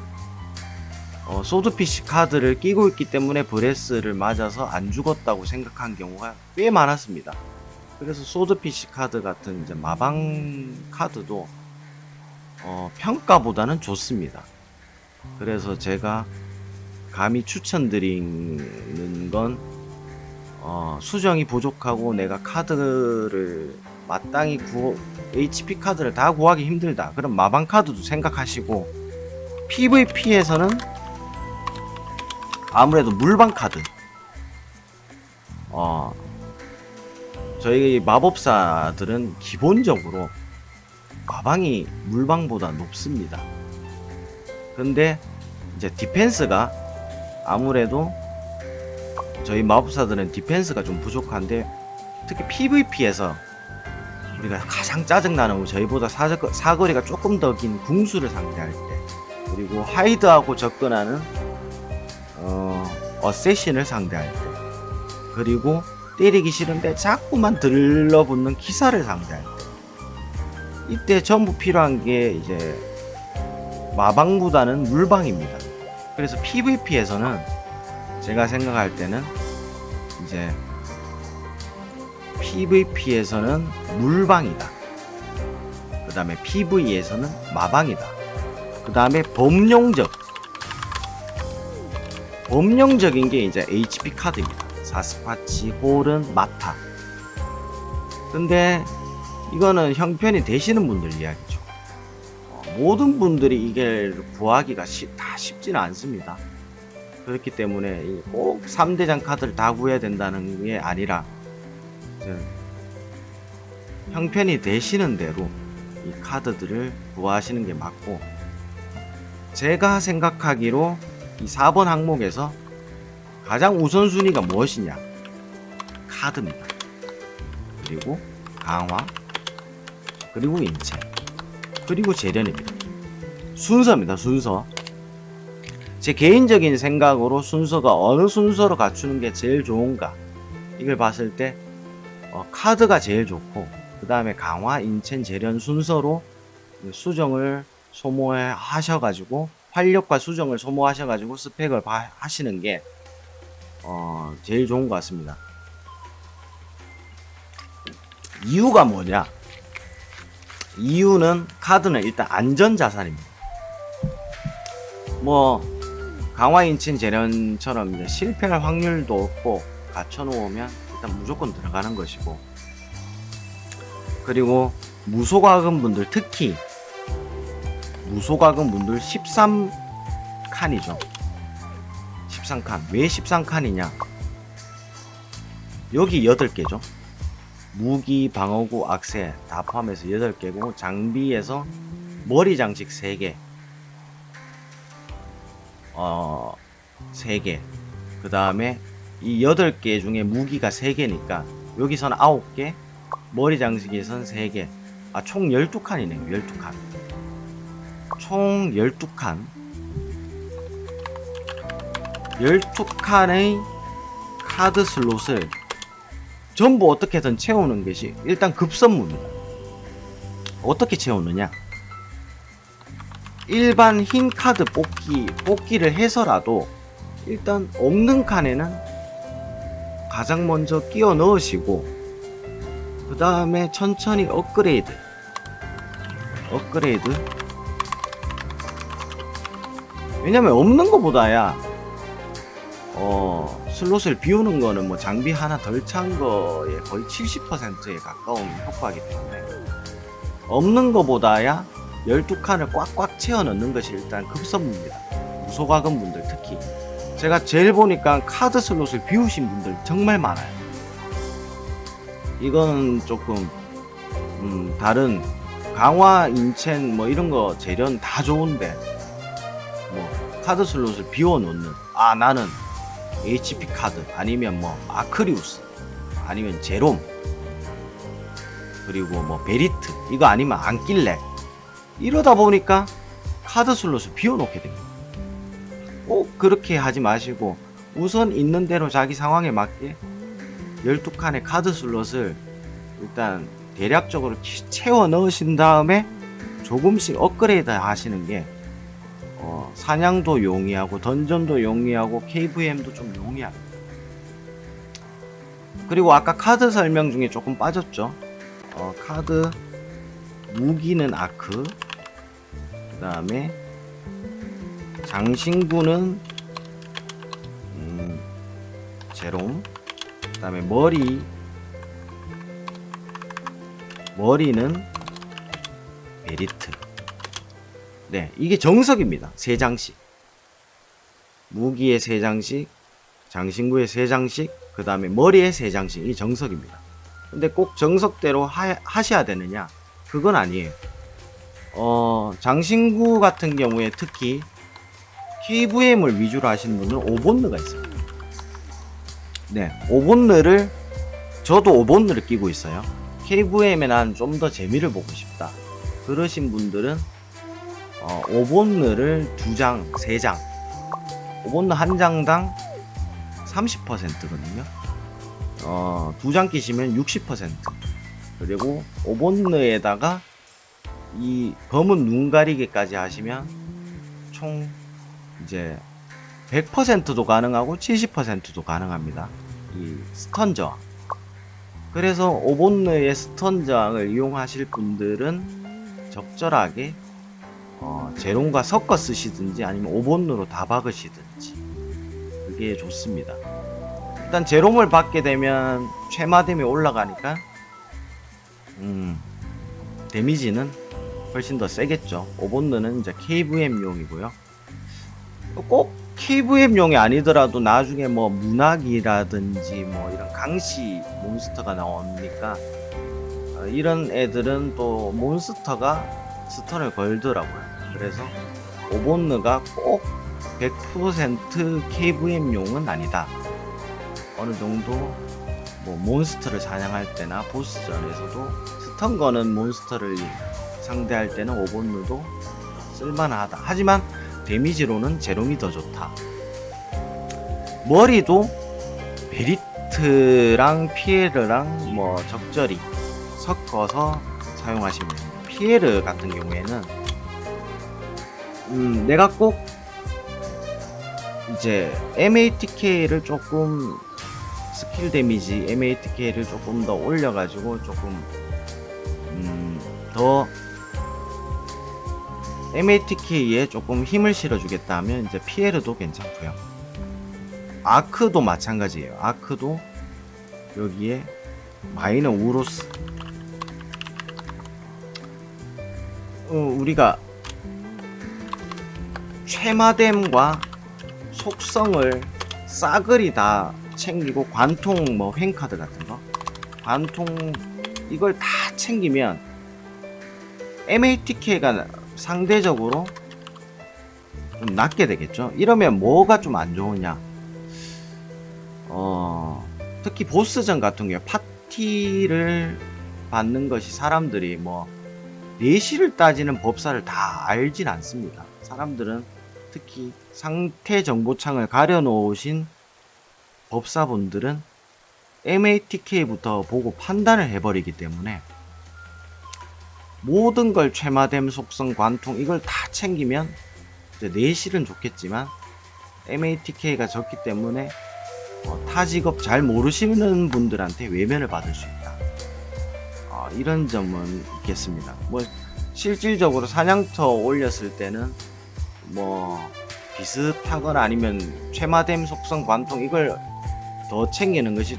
[SPEAKER 1] 소드피쉬 카드를 끼고 있기 때문에 브레스를 맞아서 안 죽었다고 생각한 경우가 꽤 많았습니다. 그래서 소드피쉬 카드 같은 이제 마방 카드도 평가보다는 좋습니다. 그래서 제가 감히 추천드리는 건 수정이 부족하고 내가 카드를 마땅히 HP 카드를 다 구하기 힘들다, 그럼 마방 카드도 생각하시고, PVP에서는 아무래도 물방 카드, 저희 마법사들은 기본적으로 마방이 물방보다 높습니다. 근데 이제 디펜스가 아무래도 저희 마법사들은 디펜스가 좀 부족한데, 특히 PVP에서 우리가 가장 짜증나는 저희보다 사거리가 조금 더 긴 궁수를 상대할 때, 그리고 하이드하고 접근하는 어쌔신을 상대할 때, 그리고 때리기 싫은데 자꾸만 들러붙는 기사를 상대할 때, 이때 전부 필요한 게 이제 마방보다는 물방입니다. 그래서 PVP에서는 제가 생각할 때는 이제 PVP에서는 물방이다. 그 다음에 PV에서는 마방이다. 그 다음에 범용적인 게 이제 HP 카드입니다. 사스쿼치, 홀은, 마타. 근데 이거는 형편이 되시는 분들 이야기죠. 모든 분들이 이게 구하기가 다 쉽지는 않습니다. 그렇기 때문에 꼭 3대장 카드를 다 구해야 된다는 게 아니라 형편이 되시는 대로 이 카드들을 구하시는 게 맞고, 제가 생각하기로 이 4번 항목에서 가장 우선순위가 무엇이냐? 카드입니다. 그리고 강화, 그리고 인체, 그리고 재련입니다. 순서입니다. 순서. 제 개인적인 생각으로 순서가 어느 순서로 갖추는 게 제일 좋은가, 이걸 봤을 때 카드가 제일 좋고, 그 다음에 강화, 인첸, 재련 순서로 수정을 소모해 하셔가지고, 활력과 수정을 소모하셔가지고 스펙을 하시는 게 제일 좋은 것 같습니다. 이유가 뭐냐? 이유는 카드는 일단 안전자산입니다. 뭐 강화, 인친, 재련처럼 이제 실패할 확률도 없고 갖춰놓으면 일단 무조건 들어가는 것이고, 그리고 무소과금 분들, 특히 무소과금 분들 13칸이죠. 13칸. 왜 13칸이냐? 여기 8개죠. 무기, 방어구, 악세 다 포함해서 8개고, 장비에서 머리 장식 3개, 3개, 그 다음에 이 8개 중에 무기가 3개니까 여기서는 9개, 머리 장식에선 3개, 총 12칸이네요. 12칸. 총 12칸. 12칸의 카드 슬롯을 전부 어떻게든 채우는 것이 일단 급선무입니다. 어떻게 채우느냐? 일반 흰 카드 뽑기를 해서라도 일단 없는 칸에는 가장 먼저 끼워 넣으시고, 그 다음에 천천히 업그레이드. 왜냐면 없는 것보다야 슬롯을 비우는 거는 뭐 장비 하나 덜 찬 거에 거의 70%에 가까운 효과이기 때문에, 없는 것보다야 12칸을 꽉꽉 채워 넣는 것이 일단 급선무입니다. 무소과금 분들 특히. 제가 제일 보니까 카드 슬롯을 비우신 분들 정말 많아요. 이건 조금 다른 강화, 인첸 뭐 이런 거 재련 다 좋은데, 뭐 카드 슬롯을 비워 놓는, 나는 HP 카드, 아니면 뭐 아크리우스, 아니면 제롬, 그리고 뭐 베리트, 이거 아니면 안 낄래, 이러다 보니까 카드 슬롯을 비워놓게 됩니다. 꼭 그렇게 하지 마시고 우선 있는 대로 자기 상황에 맞게 12칸의 카드 슬롯을 일단 대략적으로 채워 넣으신 다음에 조금씩 업그레이드 하시는 게 사냥도 용이하고 던전도 용이하고 KVM도 좀 용이합니다. 그리고 아까 카드 설명 중에 조금 빠졌죠. 카드 무기는 아크, 그 다음에 장신구는 제롬, 그 다음에 머리는 베리트. 네, 이게 정석입니다. 3장씩. 무기에 3장씩, 장신구에 3장씩, 그 다음에 머리에 3장씩. 이 정석입니다. 근데 꼭 정석대로 하셔야 되느냐? 그건 아니에요. 장신구 같은 경우에 특히 KVM을 위주로 하시는 분은 5본느가 있어요. 네, 5본느를, 저도 5본느를 끼고 있어요. KVM에 난 좀 더 재미를 보고 싶다, 그러신 분들은 5본느를 2장, 3장, 5본느 한 장당 30%거든요. 2장 끼시면 60%. 그리고 5본느에다가 이 검은 눈 가리개까지 하시면 총 이제 100%도 가능하고 70%도 가능합니다. 이 스턴 저항. 그래서 5본느의 스턴 저항을 이용하실 분들은 적절하게 제롬과 섞어 쓰시든지 아니면 5본느로 다 박으시든지 그게 좋습니다. 일단 제롬을 받게 되면 최마뎀이 올라가니까 데미지는 훨씬 더 세겠죠. 5본느는 이제 KVM용이고요. 꼭 KVM용이 아니더라도 나중에 뭐 문학이라든지 뭐 이런 강시 몬스터가 나오니까 이런 애들은 또 몬스터가 스턴을 걸더라고요. 그래서 5본느가 꼭 100% KVM용은 아니다. 어느 정도 뭐 몬스터를 사냥할 때나 보스전에서도 스턴 거는 몬스터를 상대할 때는 5본느도 쓸만하다. 하지만 데미지로는 제롬이 더 좋다. 머리도 베리트랑 피에르랑 뭐 적절히 섞어서 사용하시면 됩니다. 피에르 같은 경우에는 내가 꼭 이제 MATK를 조금 스킬 데미지 MATK를 조금 더 올려가지고 조금 더 MATK에 조금 힘을 실어주겠다 하면 이제 피에르도 괜찮고요. 아크도 마찬가지예요. 아크도 여기에 마이너 우로스 우리가 최마뎀과 속성을 싸그리 다 챙기고 관통 뭐 횡카드 같은 거 관통 이걸 다 챙기면 MATK가 상대적으로 좀 낮게 되겠죠. 이러면 뭐가 좀 안 좋으냐, 특히 보스전 같은 경우에 파티를 받는 것이 사람들이 뭐 내실을 따지는 법사를 다 알진 않습니다. 사람들은 특히 상태 정보창을 가려 놓으신 법사분들은 MATK부터 보고 판단을 해버리기 때문에 모든 걸 최마뎀 속성 관통 이걸 다 챙기면 이제 내실은 좋겠지만 MATK가 적기 때문에 타 직업 잘 모르시는 분들한테 외면을 받을 수 있다. 이런 점은 있겠습니다. 뭐 실질적으로 사냥터 올렸을 때는 뭐 비슷하거나 아니면 최마뎀 속성 관통 이걸 더 챙기는 것이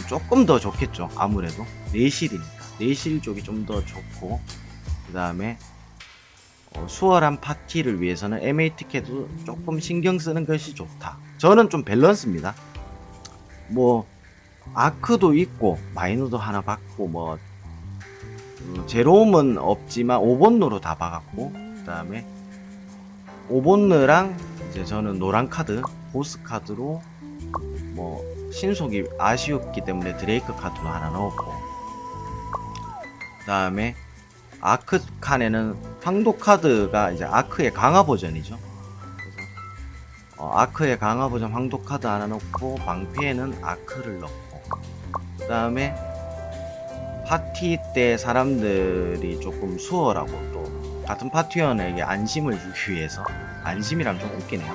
[SPEAKER 1] 조금 더 좋겠죠. 아무래도 내실이니까 내실 쪽이 좀 더 좋고, 그 다음에 수월한 파티를 위해서는 MATK도 조금 신경 쓰는 것이 좋다. 저는 좀 밸런스입니다. 뭐 아크도 있고 마이너도 하나 받고 뭐 제롬은 없지만 5번노로 다 박았고, 그 다음에 5번느랑 이제 저는 노란 카드 보스 카드로 뭐 신속이 아쉬웠기 때문에 드레이크 카드도 하나 넣었고, 그 다음에 아크 칸에는 황도 카드가 이제 아크의 강화 버전이죠. 그래서 아크의 강화 버전 황도 카드 하나 넣고 방패에는 아크를 넣고, 그 다음에 파티 때 사람들이 조금 수월하고 또 같은 파티원에게 안심을 주기 위해서, 안심이랑 좀 웃기네요.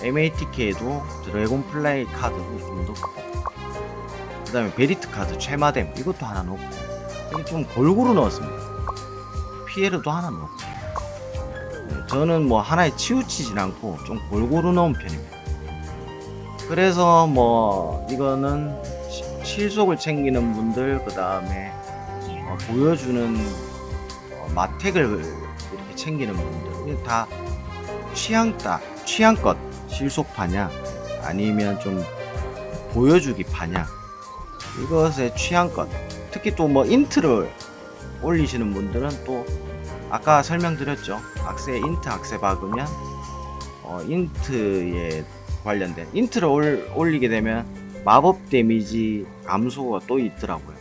[SPEAKER 1] MATK도 드래곤 플라이 카드도 좀 넣고, 그 다음에 베리트 카드 최마뎀 이것도 하나 넣고, 이게 좀 골고루 넣었습니다. 피에르도 하나 넣고. 저는 뭐 하나에 치우치진 않고 좀 골고루 넣은 편입니다. 그래서 뭐 이거는 실속을 챙기는 분들, 그 다음에 보여주는 마택을 이렇게 챙기는 분들 다 취향껏 실속파냐 아니면 좀 보여주기 파냐, 이것의 취향껏. 특히 또 뭐 인트를 올리시는 분들은 또 아까 설명드렸죠. 악세 인트 악세 박으면 인트에 관련된 인트를 올리게 되면 마법 데미지 감소가 또 있더라고요.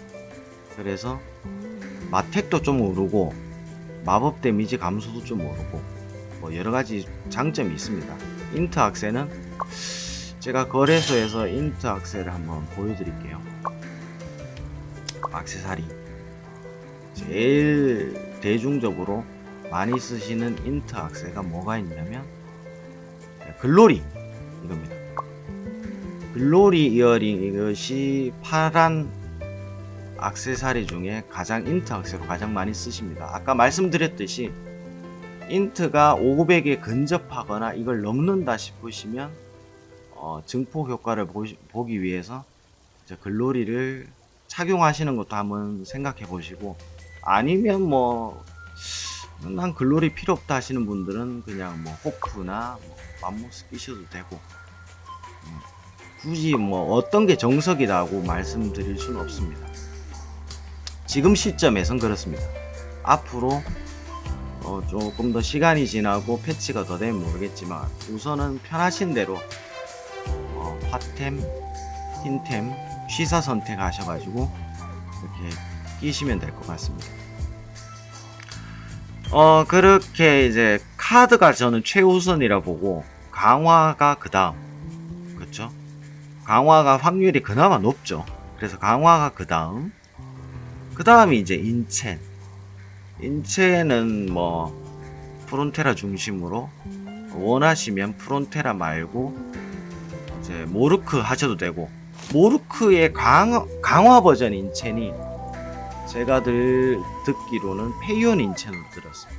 [SPEAKER 1] 그래서 마택도 좀 오르고 마법 데미지 감소도 좀 오르고 뭐 여러가지 장점이 있습니다. 인트 악세는 제가 거래소에서 인트 악세를 한번 보여드릴게요. 악세사리 제일 대중적으로 많이 쓰시는 인트 악세가 뭐가 있냐면 글로리 이겁니다. 글로리 이어링, 이것이 파란 악세사리 중에 가장 인트 악세로 가장 많이 쓰십니다. 아까 말씀드렸듯이 인트가 500에 근접하거나 이걸 넘는다 싶으시면 증폭 효과를 보기 위해서 이제 글로리를 착용하시는 것도 한번 생각해 보시고, 아니면 뭐 난 글로리 필요 없다 하시는 분들은 그냥 뭐 호프나 뭐 맘모스 끼셔도 되고, 굳이 뭐 어떤 게 정석이라고 말씀드릴 수는 없습니다. 지금 시점에선 그렇습니다. 앞으로 조금 더 시간이 지나고 패치가 더 되면 모르겠지만 우선은 편하신 대로 화템, 흰템, 취사 선택하셔가지고 이렇게 끼시면 될 것 같습니다. 그렇게 이제 카드가 저는 최우선이라 보고 강화가 그 다음. 그쵸? 강화가 확률이 그나마 높죠. 그래서 강화가 그 다음. 그 다음이 이제 인첸. 인첸은 뭐 프론테라 중심으로 원하시면 프론테라 말고 이제 모르크 하셔도 되고, 모르크의 강화 버전 인첸이 제가 듣기로는 페이온 인첸으로 들었어요.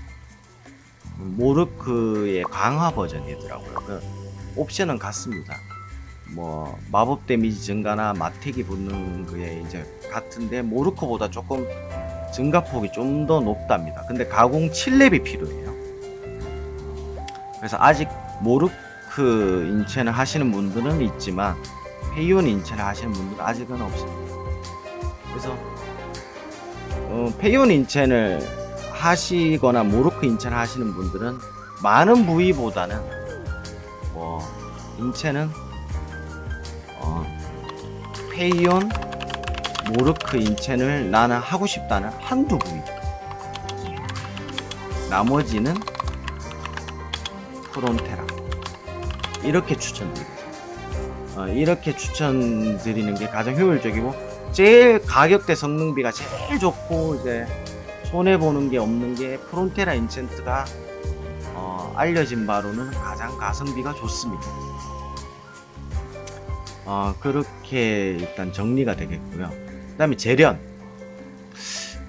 [SPEAKER 1] 모르크의 강화 버전이더라고요. 그 옵션은 같습니다. 뭐 마법 데미지 증가나 마택이 붙는 그에 이제 같은데 모르크보다 조금 증가폭이 좀 더 높답니다. 근데 가공 7렙이 필요해요. 그래서 아직 모르크 인첸을 하시는 분들은 있지만 페이온 인첸을 하시는 분들은 아직은 없습니다. 그래서 페이온 인첸을 하시거나 모르크 인첸을 하시는 분들은 많은 부위보다는 뭐 인첸은 페이온 모르크 인첸을 나는 하고 싶다는 한두 부위, 나머지는 프론테라, 이렇게 추천드립니다. 이렇게 추천드리는 게 가장 효율적이고 제일 가격대 성능비가 제일 좋고 이제 손해보는 게 없는 게 프론테라 인챈트가 알려진 바로는 가장 가성비가 좋습니다. 그렇게 일단 정리가 되겠고요. 그 다음에 재련,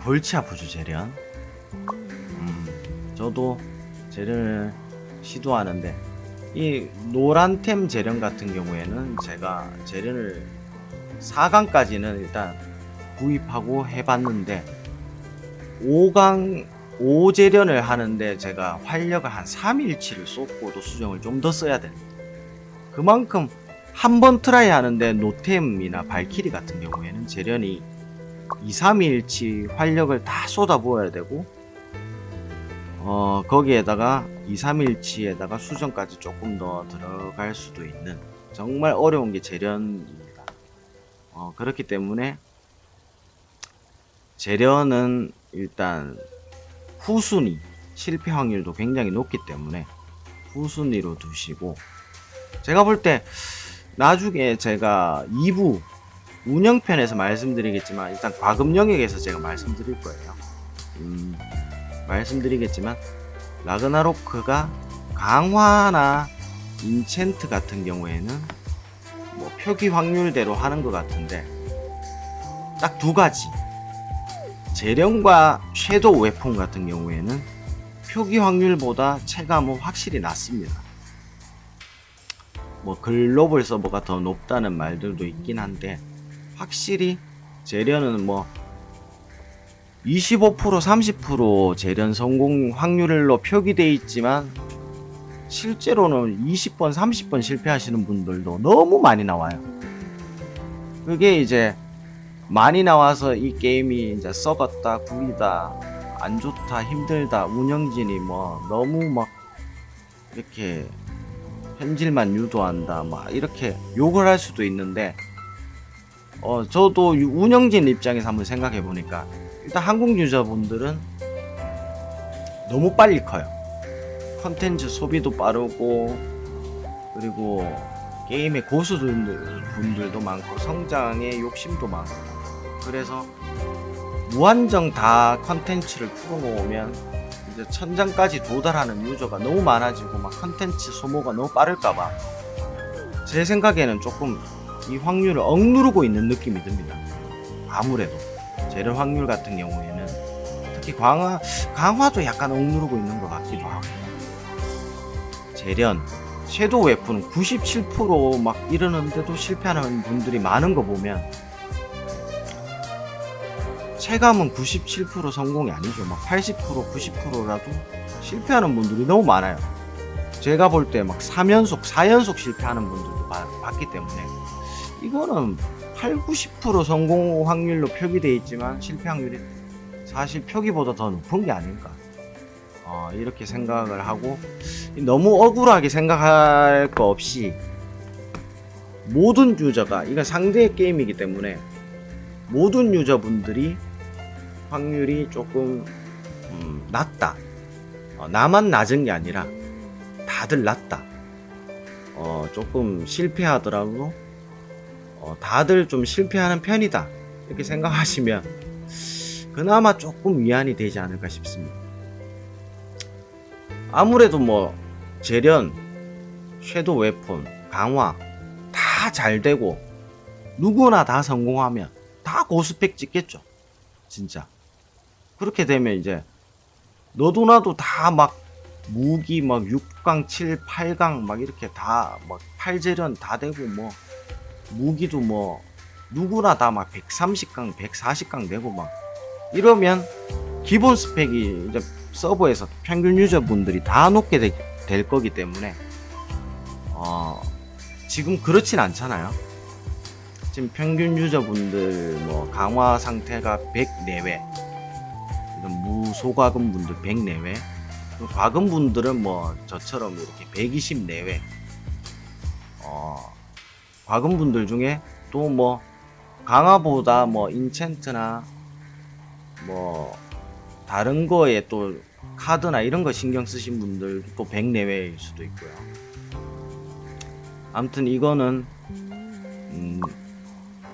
[SPEAKER 1] 골치 아프죠 재련. 저도 재련을 시도하는데 이 노란템 재련 같은 경우에는 제가 재련을 4강까지는 일단 구입하고 해봤는데 5강 5재련을 하는데 제가 활력을 한 3일치를 쏟고도 수정을 좀 더 써야 됩니다. 그만큼 한 번 트라이 하는데 노템이나 발키리 같은 경우에는 재련이 2, 3일치 활력을 다 쏟아부어야 되고 거기에다가 2, 3일치에다가 수정까지 조금 더 들어갈 수도 있는 정말 어려운 게 재련입니다. 그렇기 때문에 재련은 일단 후순위 실패 확률도 굉장히 높기 때문에 후순위로 두시고, 제가 볼 때 나중에 제가 2부 운영편에서 말씀드리겠지만 일단 과금 영역에서 제가 말씀드릴 거예요. 말씀드리겠지만 라그나로크가 강화나 인챈트 같은 경우에는 뭐 표기 확률대로 하는 것 같은데 딱 두 가지, 재련과 섀도우 웨폰 같은 경우에는 표기 확률보다 체감은 확실히 낮습니다. 뭐 글로벌 서버가 더 높다는 말들도 있긴 한데 확실히 재련은 뭐 25% 30% 재련 성공 확률로 표기되어 있지만 실제로는 20번 30번 실패하시는 분들도 너무 많이 나와요. 그게 이제 많이 나와서 이 게임이 이제 썩었다, 구리다, 안 좋다, 힘들다, 운영진이 뭐 너무 막 이렇게 현질만 유도한다, 막 이렇게 욕을 할 수도 있는데, 저도 운영진 입장에서 한번 생각해 보니까 일단 한국 유저분들은 너무 빨리 커요. 컨텐츠 소비도 빠르고, 그리고 게임의 고수분들도 많고, 성장에 욕심도 많고, 그래서 무한정 다 컨텐츠를 풀어놓으면 이제 천장까지 도달하는 유저가 너무 많아지고 막 컨텐츠 소모가 너무 빠를까봐 제 생각에는 조금 이 확률을 억누르고 있는 느낌이 듭니다. 아무래도 재련 확률 같은 경우에는 특히 강화도 약간 억누르고 있는 것 같기도 하고, 재련, 섀도우 웨프는 97% 막 이러는데도 실패하는 분들이 많은 거 보면 체감은 97% 성공이 아니죠. 막 80%, 90%라도 실패하는 분들이 너무 많아요. 제가 볼 때 막 3연속, 4연속 실패하는 분들도 봤기 때문에 이거는 8, 90% 성공 확률로 표기되어 있지만 실패 확률이 사실 표기보다 더 높은 게 아닐까, 이렇게 생각을 하고, 너무 억울하게 생각할 거 없이 모든 유저가, 이건 상대의 게임이기 때문에 모든 유저분들이 확률이 조금 낮다, 나만 낮은 게 아니라 다들 낮다. 조금 실패하더라도 다들 좀 실패하는 편이다. 이렇게 생각하시면 그나마 조금 위안이 되지 않을까 싶습니다. 아무래도 뭐 재련, 섀도우 웨폰, 강화 다 잘 되고 누구나 다 성공하면 다 고스펙 찍겠죠. 진짜. 그렇게 되면 이제 너도 나도 다 막 무기 막 6강, 7, 8강 막 이렇게 다 막 8재련 다 되고 뭐 무기도 뭐 누구나 다 막 130강, 140강 되고 막 이러면 기본 스펙이 이제 서버에서 평균 유저분들이 다 높게 될 거기 때문에 지금 그렇진 않잖아요. 지금 평균 유저분들 뭐 강화 상태가 100 내외, 무소과금 분들 100 내외, 과금 분들은 뭐 저처럼 이렇게 120 내외. 과금 분들 중에 또 뭐 강화보다 뭐 인챈트나 뭐 다른 거에 또 카드나 이런 거 신경 쓰신 분들도 또 100 내외일 수도 있고요. 아무튼 이거는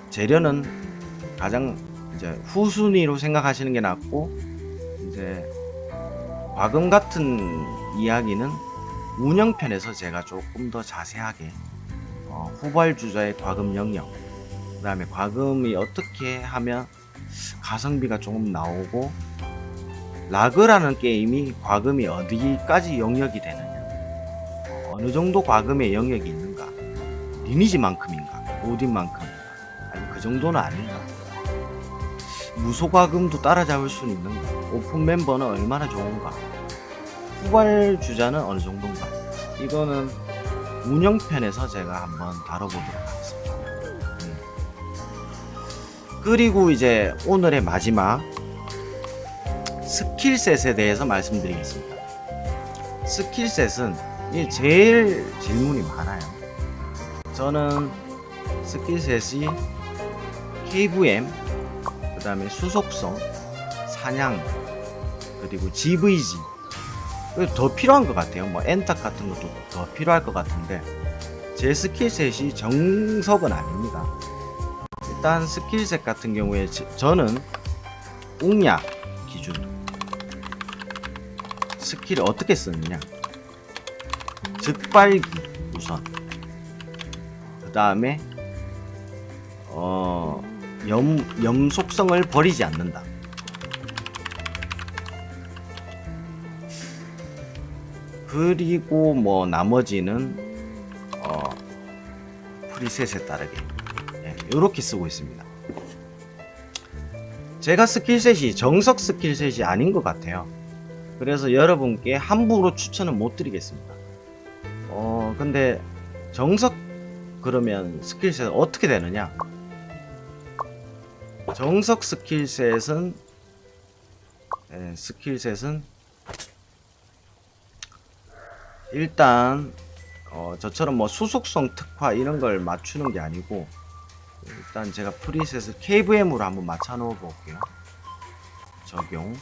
[SPEAKER 1] 재련은 가장 이제 후순위로 생각하시는 게 낫고, 이제 과금 같은 이야기는 운영편에서 제가 조금 더 자세하게 후발주자의 과금 영역, 그 다음에 과금이 어떻게 하면 가성비가 조금 나오고, 라그라는 게임이 과금이 어디까지 영역이 되느냐, 어느 정도 과금의 영역이 있는가, 리니지만큼인가, 오딘만큼인가, 아니 그 정도는 아닌가, 무소과금도 따라잡을 수는 있는가, 오픈 멤버는 얼마나 좋은가, 후발 주자는 어느 정도인가, 이거는 운영편에서 제가 한번 다뤄보도록 하겠습니다. 그리고 이제 오늘의 마지막 스킬셋에 대해서 말씀드리겠습니다. 스킬셋은 제일 질문이 많아요. 저는 스킬셋이 KVM, 그 다음에 수속성, 사냥, 그리고 GVG, 더 필요한 것 같아요. 뭐 엔탁 같은 것도 더 필요할 것 같은데, 제 스킬셋이 정석은 아닙니다. 일단 스킬셋 같은 경우에 저는 옥약 기준 스킬을 어떻게 쓰느냐, 즉발기 우선, 그 다음에 염 속성을 버리지 않는다. 그리고 뭐 나머지는 프리셋에 따르게 이렇게 쓰고 있습니다. 제가 스킬셋이 정석 스킬셋이 아닌 것 같아요. 그래서 여러분께 함부로 추천은 못 드리겠습니다. 근데 정석 그러면 스킬셋 어떻게 되느냐? 정석 스킬셋은 일단 저처럼 뭐 수속성 특화 이런 걸 맞추는 게 아니고, 일단 제가 프리셋을 KVM으로 한번 맞춰 놓아 볼게요. 적용.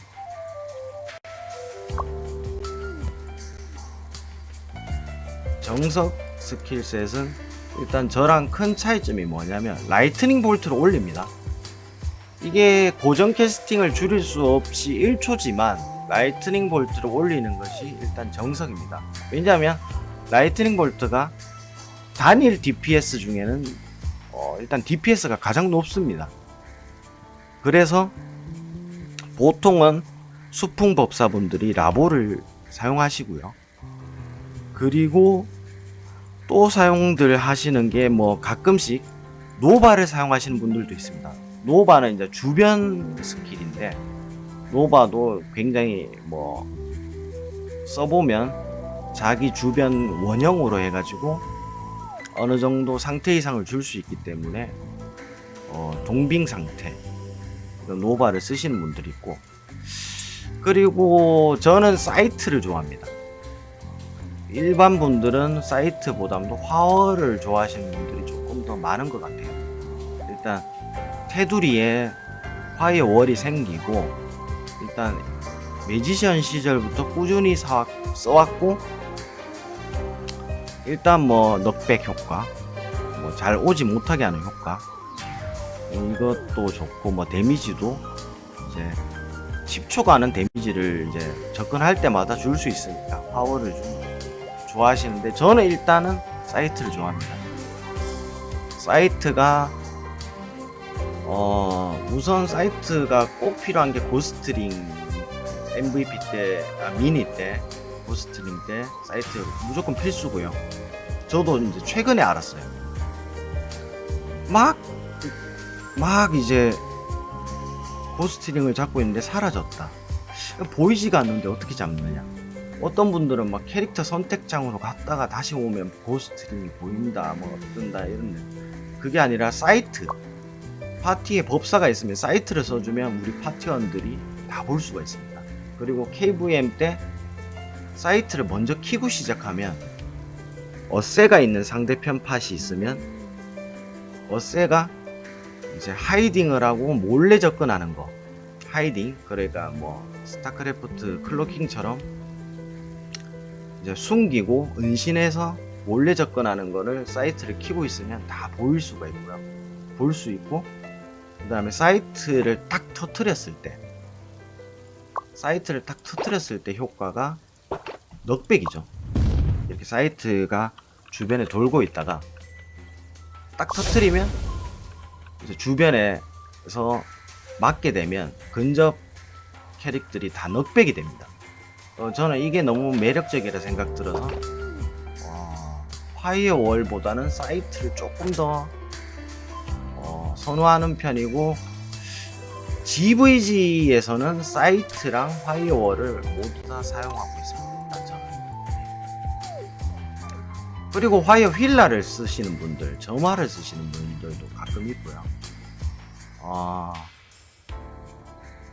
[SPEAKER 1] 정석 스킬셋은 일단 저랑 큰 차이점이 뭐냐면 라이트닝 볼트를 올립니다. 이게 고정 캐스팅을 줄일 수 없이 1초지만 라이트닝 볼트를 올리는 것이 일단 정석입니다. 왜냐하면 라이트닝 볼트가 단일 DPS 중에는 일단 DPS가 가장 높습니다. 그래서 보통은 수풍법사분들이 라보를 사용하시고요. 그리고 또 사용들 하시는 게 뭐 가끔씩 노바를 사용하시는 분들도 있습니다. 노바는 이제 주변 스킬인데, 노바도 굉장히 뭐 써보면 자기 주변 원형으로 해가지고 어느 정도 상태 이상을 줄 수 있기 때문에 동빙 상태 노바를 쓰시는 분들이 있고, 그리고 저는 사이트를 좋아합니다. 일반 분들은 사이트보다도 화어를 좋아하시는 분들이 조금 더 많은 것 같아요. 일단 테두리에 화이어 월이 생기고, 일단 매지션 시절부터 꾸준히 써왔고, 일단 뭐 넉백 효과, 뭐 잘 오지 못하게 하는 효과, 이것도 좋고, 뭐 데미지도 이제 10초 가는 데미지를 이제 접근할 때마다 줄 수 있으니까 파워를 좀 좋아하시는데, 저는 일단은 사이트를 좋아합니다. 사이트가 우선 사이트가 꼭 필요한 게 고스트링 MVP 때, 미니 때, 고스트링 때 사이트 무조건 필수고요. 저도 이제 최근에 알았어요. 막 이제 고스트링을 잡고 있는데 사라졌다. 보이지가 않는데 어떻게 잡느냐. 어떤 분들은 막 캐릭터 선택장으로 갔다가 다시 오면 고스트링이 보인다, 뭐 뜬다 이런데, 그게 아니라 사이트, 파티에 법사가 있으면 사이트를 써주면 우리 파티원들이 다 볼 수가 있습니다. 그리고 KVM 때 사이트를 먼저 키고 시작하면 어세가 있는 상대편 팟이 있으면 어세가 이제 하이딩을 하고 몰래 접근하는 거, 하이딩, 그러니까 뭐 스타크래프트 클로킹처럼 이제 숨기고 은신해서 몰래 접근하는 거를 사이트를 키고 있으면 다 보일 수가 있고요. 볼 수 있고, 그 다음에 사이트를 딱 터트렸을 때 효과가 넉백이죠. 이렇게 사이트가 주변에 돌고 있다가 딱 터트리면 이제 주변에서 맞게 되면 근접 캐릭들이 다 넉백이 됩니다. 저는 이게 너무 매력적이라 생각 들어서 파이어월보다는 사이트를 조금 더 선호하는 편이고, GVG에서는 사이트랑 파이어월을 모두 다 사용하고 있습니다. 저는. 그리고 화이어 휠라를 쓰시는 분들, 점화를 쓰시는 분들도 가끔 있고요.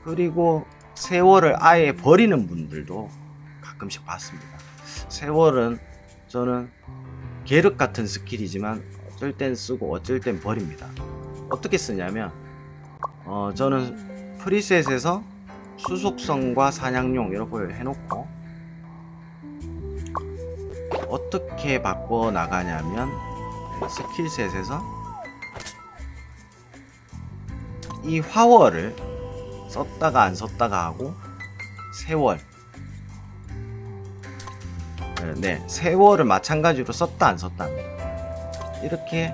[SPEAKER 1] 그리고 세월을 아예 버리는 분들도 가끔씩 봤습니다. 세월은 저는 계륵 같은 스킬이지만 어쩔 땐 쓰고 어쩔 땐 버립니다. 어떻게 쓰냐면 저는 프리셋에서 수속성과 사냥용 이렇게 해놓고 어떻게 바꿔 나가냐면, 스킬셋에서 이 화월을 썼다가 안 썼다가 하고, 세월, 세월을 마찬가지로 썼다 안 썼다 합니다. 이렇게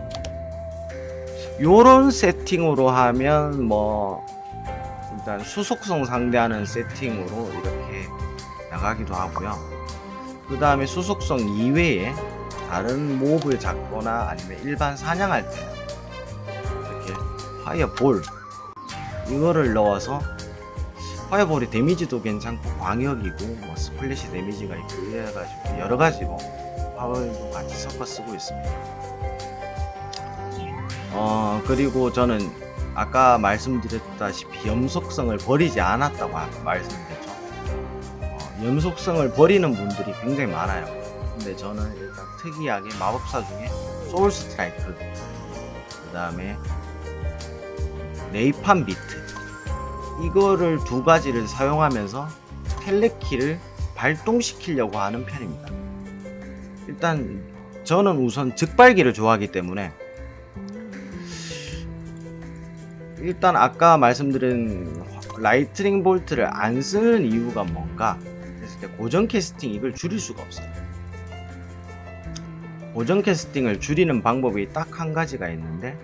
[SPEAKER 1] 요런 세팅으로 하면 뭐 일단 수속성 상대하는 세팅으로 이렇게 나가기도 하고요. 그 다음에 수속성 이외에 다른 몹을 잡거나 아니면 일반 사냥할 때 이렇게 파이어볼 이거를 넣어서, 파이어볼이 데미지도 괜찮고 광역이고 뭐 스플래시 데미지가 있고 이래가지고 여러가지로 파워도 같이 섞어 쓰고 있습니다. 그리고 저는 아까 말씀드렸다시피 염속성을 버리지 않았다고 말씀드렸죠. 염속성을 버리는 분들이 굉장히 많아요. 근데 저는 일단 특이하게 마법사 중에 소울 스트라이크, 그 다음에 네이판 비트, 이거를 두 가지를 사용하면서 텔레키를 발동시키려고 하는 편입니다. 일단 저는 우선 즉발기를 좋아하기 때문에, 일단 아까 말씀드린 라이트닝 볼트를 안 쓰는 이유가 뭔가 했을 때 고정 캐스팅 이걸 줄일 수가 없어요. 고정 캐스팅을 줄이는 방법이 딱 한 가지가 있는데,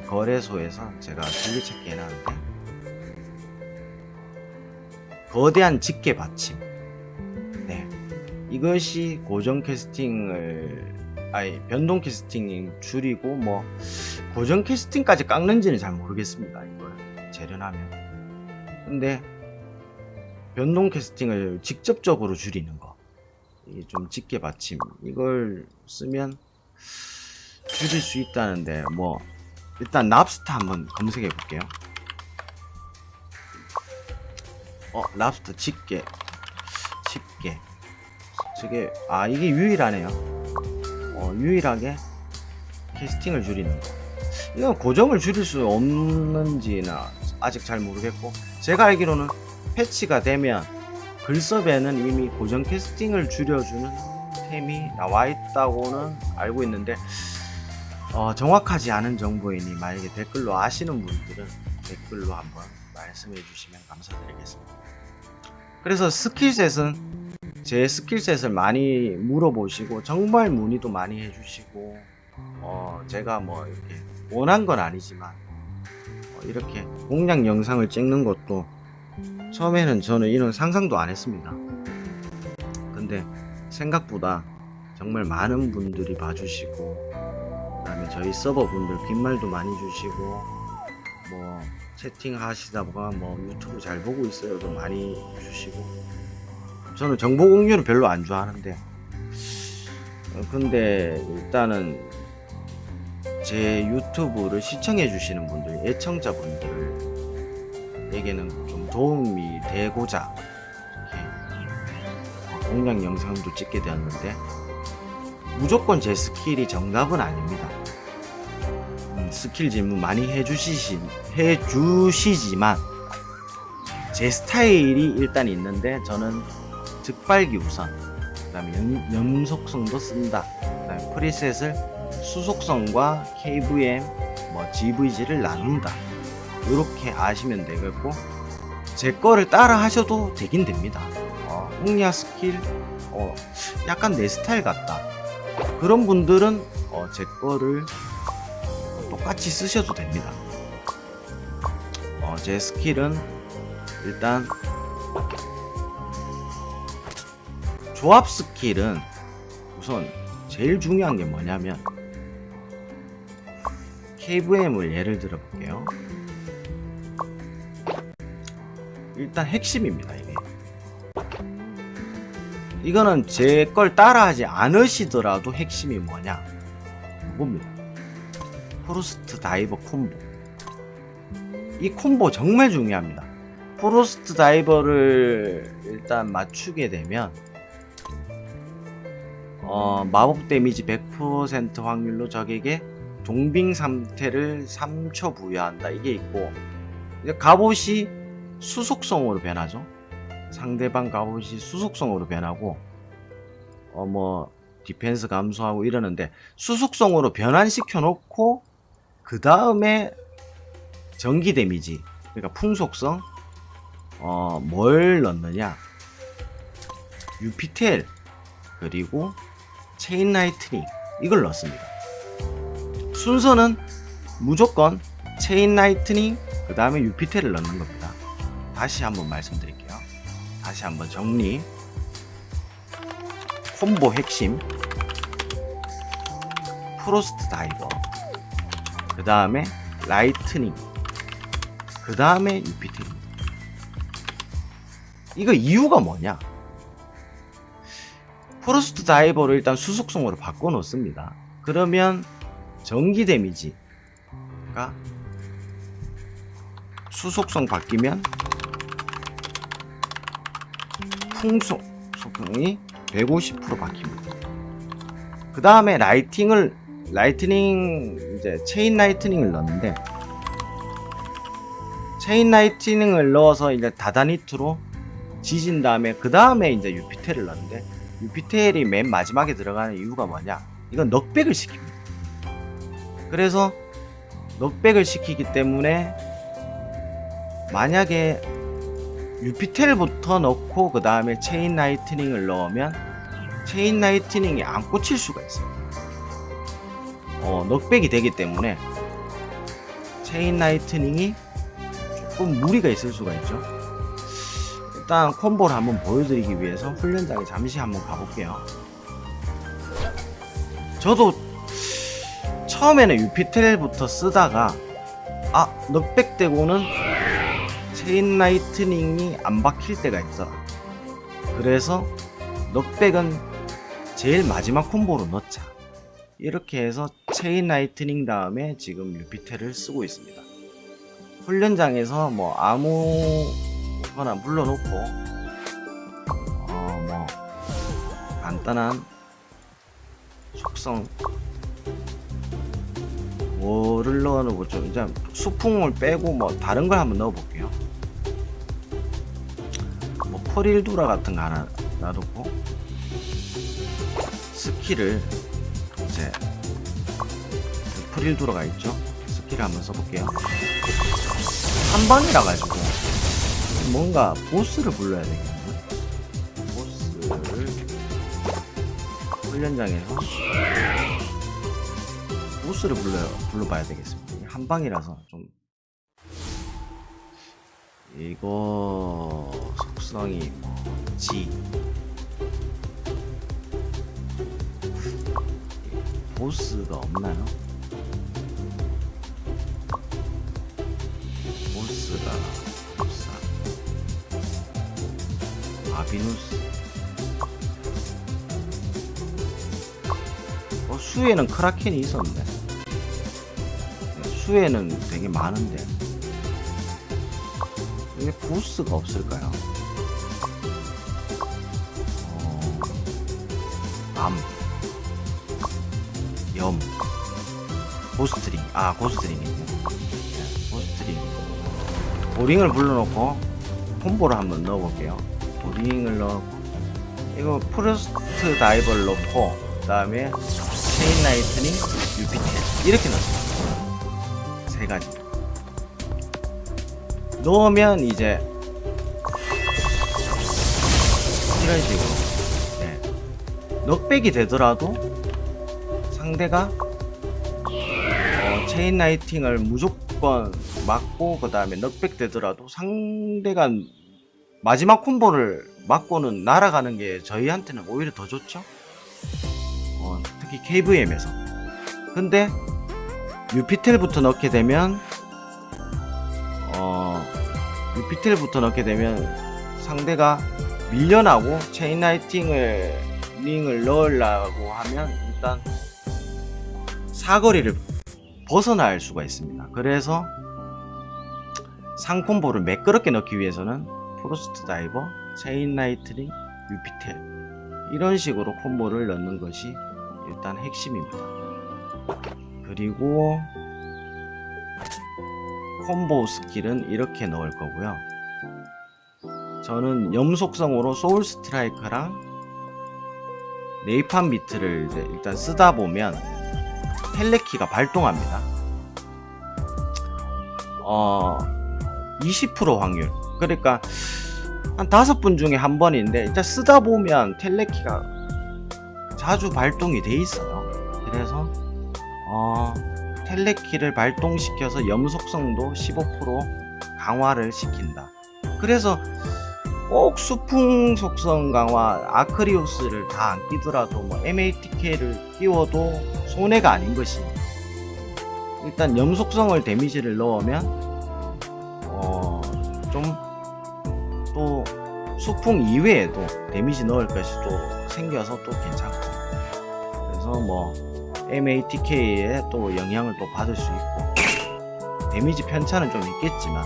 [SPEAKER 1] 거래소에서 제가 줄기찾기 해놨는데, 거대한 집게 받침, 이것이 고정 캐스팅을, 변동 캐스팅 줄이고, 뭐 고정 캐스팅까지 깎는지는 잘 모르겠습니다. 이걸 재련하면. 근데 변동 캐스팅을 직접적으로 줄이는 거, 이게 좀 집게 받침, 이걸 쓰면 줄일 수 있다는데, 뭐 일단 랍스터 한번 검색해 볼게요. 랍스터 집게 저게 이게 유일하네요. 유일하게 캐스팅을 줄이는 거. 이건 고정을 줄일 수 없는지는 아직 잘 모르겠고, 제가 알기로는 패치가 되면 글섭에는 이미 고정 캐스팅을 줄여주는 템이 나와 있다고는 알고 있는데 정확하지 않은 정보이니 만약에 댓글로 아시는 분들은 댓글로 한번 말씀해 주시면 감사드리겠습니다. 그래서 스킬셋은 제 스킬셋을 많이 물어보시고 정말 문의도 많이 해주시고 제가 뭐 이렇게 원한 건 아니지만 이렇게 공략 영상을 찍는 것도 처음에는 저는 이런 상상도 안 했습니다. 근데 생각보다 정말 많은 분들이 봐주시고 그 다음에 저희 서버 분들 빈말도 많이 주시고 뭐 채팅하시다가 뭐 유튜브 잘 보고 있어요도 많이 주시고 저는 정보 공유를 별로 안 좋아하는데 근데 일단은 제 유튜브를 시청해 주시는 분들 애청자 분들에게는 좀 도움이 되고자 이렇게 공략 영상도 찍게 되었는데 무조건 제 스킬이 정답은 아닙니다. 스킬 질문 많이 해주시지만 제 스타일이 일단 있는데 저는 즉발기 우선 그 다음에 연속성도 쓴다 그 다음에 프리셋을 수속성과 KVM 뭐 GVG를 나눈다 이렇게 아시면 되겠고 제 거를 따라 하셔도 되긴 됩니다. 홍리아 스킬 약간 내 스타일 같다 그런 분들은 제 거를 똑같이 쓰셔도 됩니다. 제 스킬은 일단 조합 스킬은 우선 제일 중요한 게 뭐냐면 KVM을 예를 들어 볼게요. 일단 핵심입니다. 이거는 제 걸 따라하지 않으시더라도 핵심이 뭐냐 이겁니다. 프로스트 다이버 콤보. 이 콤보 정말 중요합니다. 프로스트 다이버를 일단 맞추게 되면 마법 데미지 100% 확률로 적에게 동빙 상태를 3초 부여한다 이게 있고 이제 갑옷이 수속성으로 변하죠. 상대방 갑옷이 수속성으로 변하고 뭐 디펜스 감소하고 이러는데 수속성으로 변환시켜 놓고 그 다음에 전기 데미지 그러니까 풍속성 뭘 넣느냐 유피텔 그리고 체인 라이트닝 이걸 넣습니다. 순서는 무조건 체인 라이트닝 그 다음에 유피텔을 넣는 겁니다. 다시 한번 말씀드릴게요. 다시 한번 정리. 콤보 핵심 프로스트 다이버 그 다음에 라이트닝 그 다음에 유피텔입니다. 이거 이유가 뭐냐? 프로스트 다이버를 일단 수속성으로 바꿔 놓습니다. 그러면 전기 데미지가 수속성 바뀌면 풍속성이 150% 바뀝니다. 그 다음에 라이트닝 이제 체인 라이트닝을 넣는데 체인 라이트닝을 넣어서 이제 다다니트로 지진 다음에 그 다음에 이제 유피텔을 넣는데 유피텔이 맨 마지막에 들어가는 이유가 뭐냐? 이건 넉백을 시킵니다. 그래서 넉백을 시키기 때문에 만약에 유피텔부터 넣고 그 다음에 체인 라이트닝을 넣으면 체인 라이트닝이 안 꽂힐 수가 있어요. 넉백이 되기 때문에 체인 라이트닝이 조금 무리가 있을 수가 있죠. 일단 콤보를 한번 보여드리기 위해서 훈련장에 잠시 한번 가볼게요. 저도 처음에는 유피텔부터 쓰다가 넉백되고는 체인 라이트닝이 안 박힐 때가 있더라. 그래서 넉백은 제일 마지막 콤보로 넣자 이렇게 해서 체인 라이트닝 다음에 지금 유피텔을 쓰고 있습니다. 훈련장에서 뭐 아무거나 불러놓고 뭐 간단한 속성 뭐를 넣어놓고 좀 이제 수풍을 빼고 뭐 다른 걸 한번 넣어볼게요. 프릴두라 같은 거 하나 놔두고 스킬을 이제 프릴두라가 있죠. 스킬을 한번 써볼게요. 한방이라 가지고 뭔가 보스를 불러야 되겠네. 보스를 훈련장에서 보스를 불러봐야 되겠습니다. 한방이라서 좀 이거 속성이 G 보스가 없나요? 보스가 없어. 아비누스. 수에는 크라켄이 있었는데 수에는 되게 많은데 왜 보스가 없을까요? 암, 염, 고스트링. 아, 고스트링이네. 고스트링. 보링을 불러놓고 콤보를 한번 넣어볼게요. 보링을 넣고 이거 프로스트 다이버를 넣고 그 다음에 체인 라이트닝, 유피텔 이렇게 넣습니다. 세 가지 넣으면 이제 이런 식으로 넉백이 되더라도 상대가 체인 라이팅을 무조건 맞고 그 다음에 넉백 되더라도 상대가 마지막 콤보를 맞고는 날아가는 게 저희한테는 오히려 더 좋죠. 특히 KVM에서. 근데 유피텔부터 넣게 되면 상대가 밀려나고 체인 라이팅을 넣으려고 하면 일단 사거리를 벗어날 수가 있습니다. 그래서 상콤보를 매끄럽게 넣기 위해서는 프로스트 다이버, 체인 라이트닝, 유피텔 이런 식으로 콤보를 넣는 것이 일단 핵심입니다. 그리고 콤보 스킬은 이렇게 넣을 거고요. 저는 염속성으로 소울 스트라이크랑 네이팜 비트를 이제 일단 쓰다 보면 텔레키가 발동합니다. 20% 확률. 그러니까 한 5분 중에 한 번인데 일단 쓰다 보면 텔레키가 자주 발동이 돼 있어요. 그래서 텔레키를 발동시켜서 염속성도 15% 강화를 시킨다. 그래서 꼭 수풍 속성 강화 아크리우스를 다 안 끼더라도 뭐 MATK를 끼워도 손해가 아닌 것이, 일단 염속성을 데미지를 넣으면 좀 또 수풍 이외에도 데미지 넣을 것이 또 생겨서 또 괜찮고, 그래서 뭐 MATK에 또 영향을 또 받을 수 있고 데미지 편차는 좀 있겠지만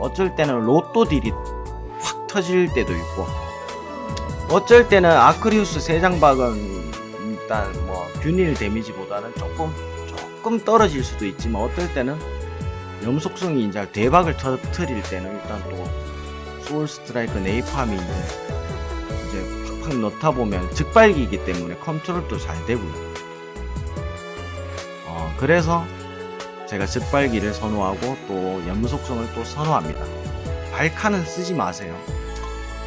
[SPEAKER 1] 어쩔 때는 로또 딜이 확 터질 때도 있고, 어쩔 때는 아크리우스 3장박은 일단 뭐 균일 데미지보다는 조금 떨어질 수도 있지만, 어떨 때는 염속성이 이제 대박을 터뜨릴 때는 일단 또 소울 스트라이크 네이팜이 이제 팍팍 넣다 보면 즉발기이기 때문에 컨트롤도 잘 되고요. 그래서 제가 즉발기를 선호하고 또 염속성을 또 선호합니다. 발칸은 쓰지 마세요.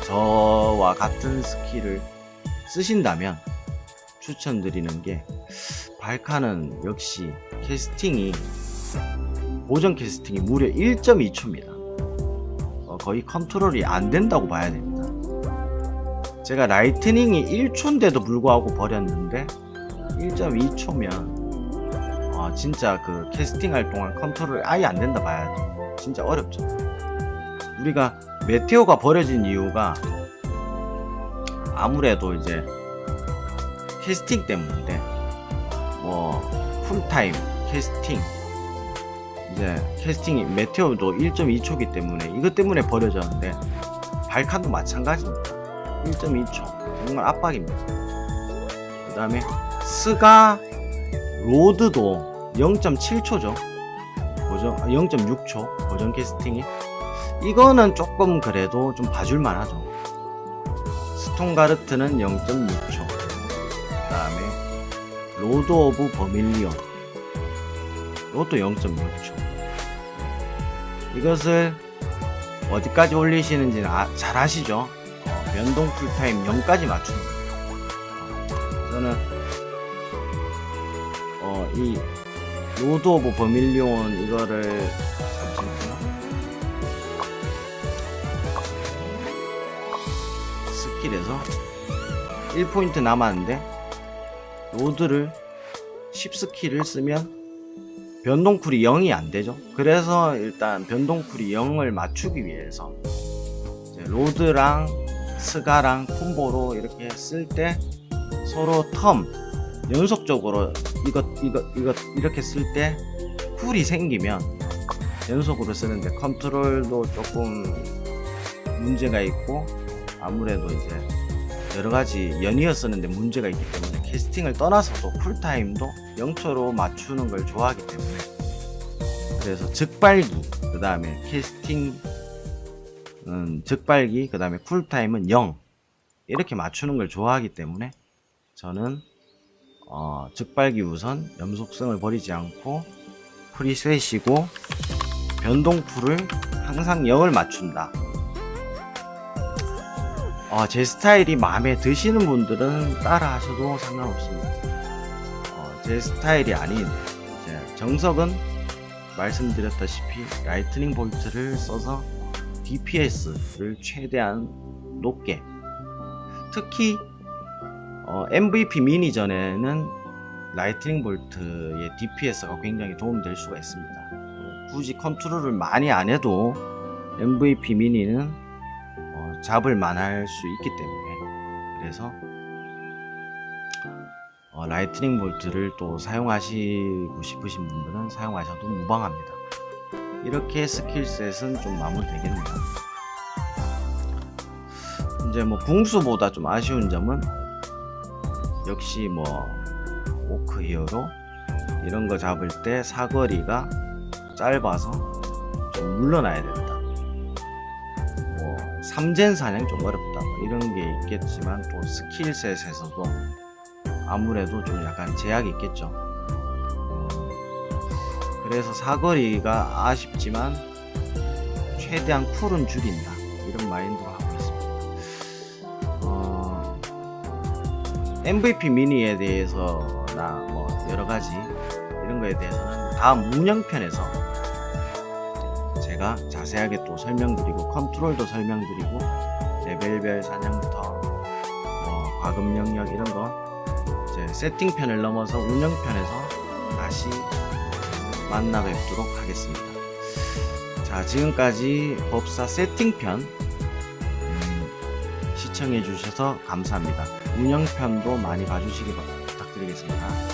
[SPEAKER 1] 저와 같은 스킬을 쓰신다면 추천드리는 게, 발칸은 역시 고정 캐스팅이 무려 1.2초입니다. 거의 컨트롤이 안 된다고 봐야 됩니다. 제가 라이트닝이 1초인데도 불구하고 버렸는데 1.2초면 진짜 그 캐스팅할 동안 컨트롤이 아예 안 된다 봐야죠. 진짜 어렵죠. 우리가 메테오가 버려진 이유가 아무래도 이제 캐스팅 때문인데, 뭐 풀타임 캐스팅, 이제 캐스팅이 메테오도 1.2초기 때문에 이것 때문에 버려졌는데, 발칸도 마찬가지입니다. 1.2초 정말 압박입니다. 그 다음에 스가 로드도 0.7초죠. 0.6초 고정 캐스팅이. 이거는 조금 그래도 좀 봐줄만 하죠. 스톤가르트는 0.6초. 그 다음에 로드 오브 버밀리온 이것도 0.6초. 이것을 어디까지 올리시는지는 잘 아시죠? 변동 쿨타임 0까지 맞추는 거예요. 저는 이 로드 오브 버밀리온 이거를 잠시만요. 스킬에서 1포인트 남았는데 로드를 10스킬을 쓰면 변동쿨이 0이 안되죠. 그래서 일단 변동쿨이 0을 맞추기 위해서 이제 로드랑 스가랑 콤보로 이렇게 쓸 때 서로 텀 연속적으로 이것 이렇게 쓸 때 쿨이 생기면 연속으로 쓰는데 컨트롤도 조금 문제가 있고 아무래도 이제 여러가지 연이어 쓰는데 문제가 있기 때문에 캐스팅을 떠나서도 쿨타임도 0초로 맞추는 걸 좋아하기 때문에 그래서 즉발기 그 다음에 캐스팅 즉발기 그 다음에 쿨타임은 0 이렇게 맞추는 걸 좋아하기 때문에 저는 즉발기 우선 연속성을 버리지 않고 프리셋이고 변동쿨을 항상 0을 맞춘다. 제 스타일이 마음에 드시는 분들은 따라 하셔도 상관없습니다. 제 스타일이 아닌 이제 정석은 말씀드렸다시피 라이트닝 볼트를 써서 DPS를 최대한 높게, 특히 MVP 미니전에는 라이트닝 볼트의 DPS가 굉장히 도움될 수가 있습니다. 굳이 컨트롤을 많이 안 해도 MVP 미니는 잡을 만할 수 있기 때문에 그래서 라이트닝 볼트를 또 사용하시고 싶으신 분들은 사용하셔도 무방합니다. 이렇게 스킬셋은 좀 마무리되겠네요. 이제 뭐 궁수보다 좀 아쉬운 점은 역시 뭐 오크 히어로 이런 거 잡을 때 사거리가 짧아서 좀 물러나야 된다. 뭐 삼젠 사냥 좀 어렵다 뭐 이런 게 있겠지만 또 스킬셋에서도 아무래도 좀 약간 제약이 있겠죠. 그래서 사거리가 아쉽지만 최대한 쿨은 줄인다 이런 마인드로 하고 있습니다. MVP 미니에 대해서나 뭐 여러가지 이런 거에 대해서는 다음 운영편에서 제가 자세하게 또 설명드리고 컨트롤도 설명드리고 레벨별 사냥부터 뭐 과금 영역 이런 거 이제 세팅편을 넘어서 운영편에서 다시 만나 뵙도록 하겠습니다. 자, 지금까지 법사 세팅편 시청해 주셔서 감사합니다. 운영편도 많이 봐주시기 부탁드리겠습니다.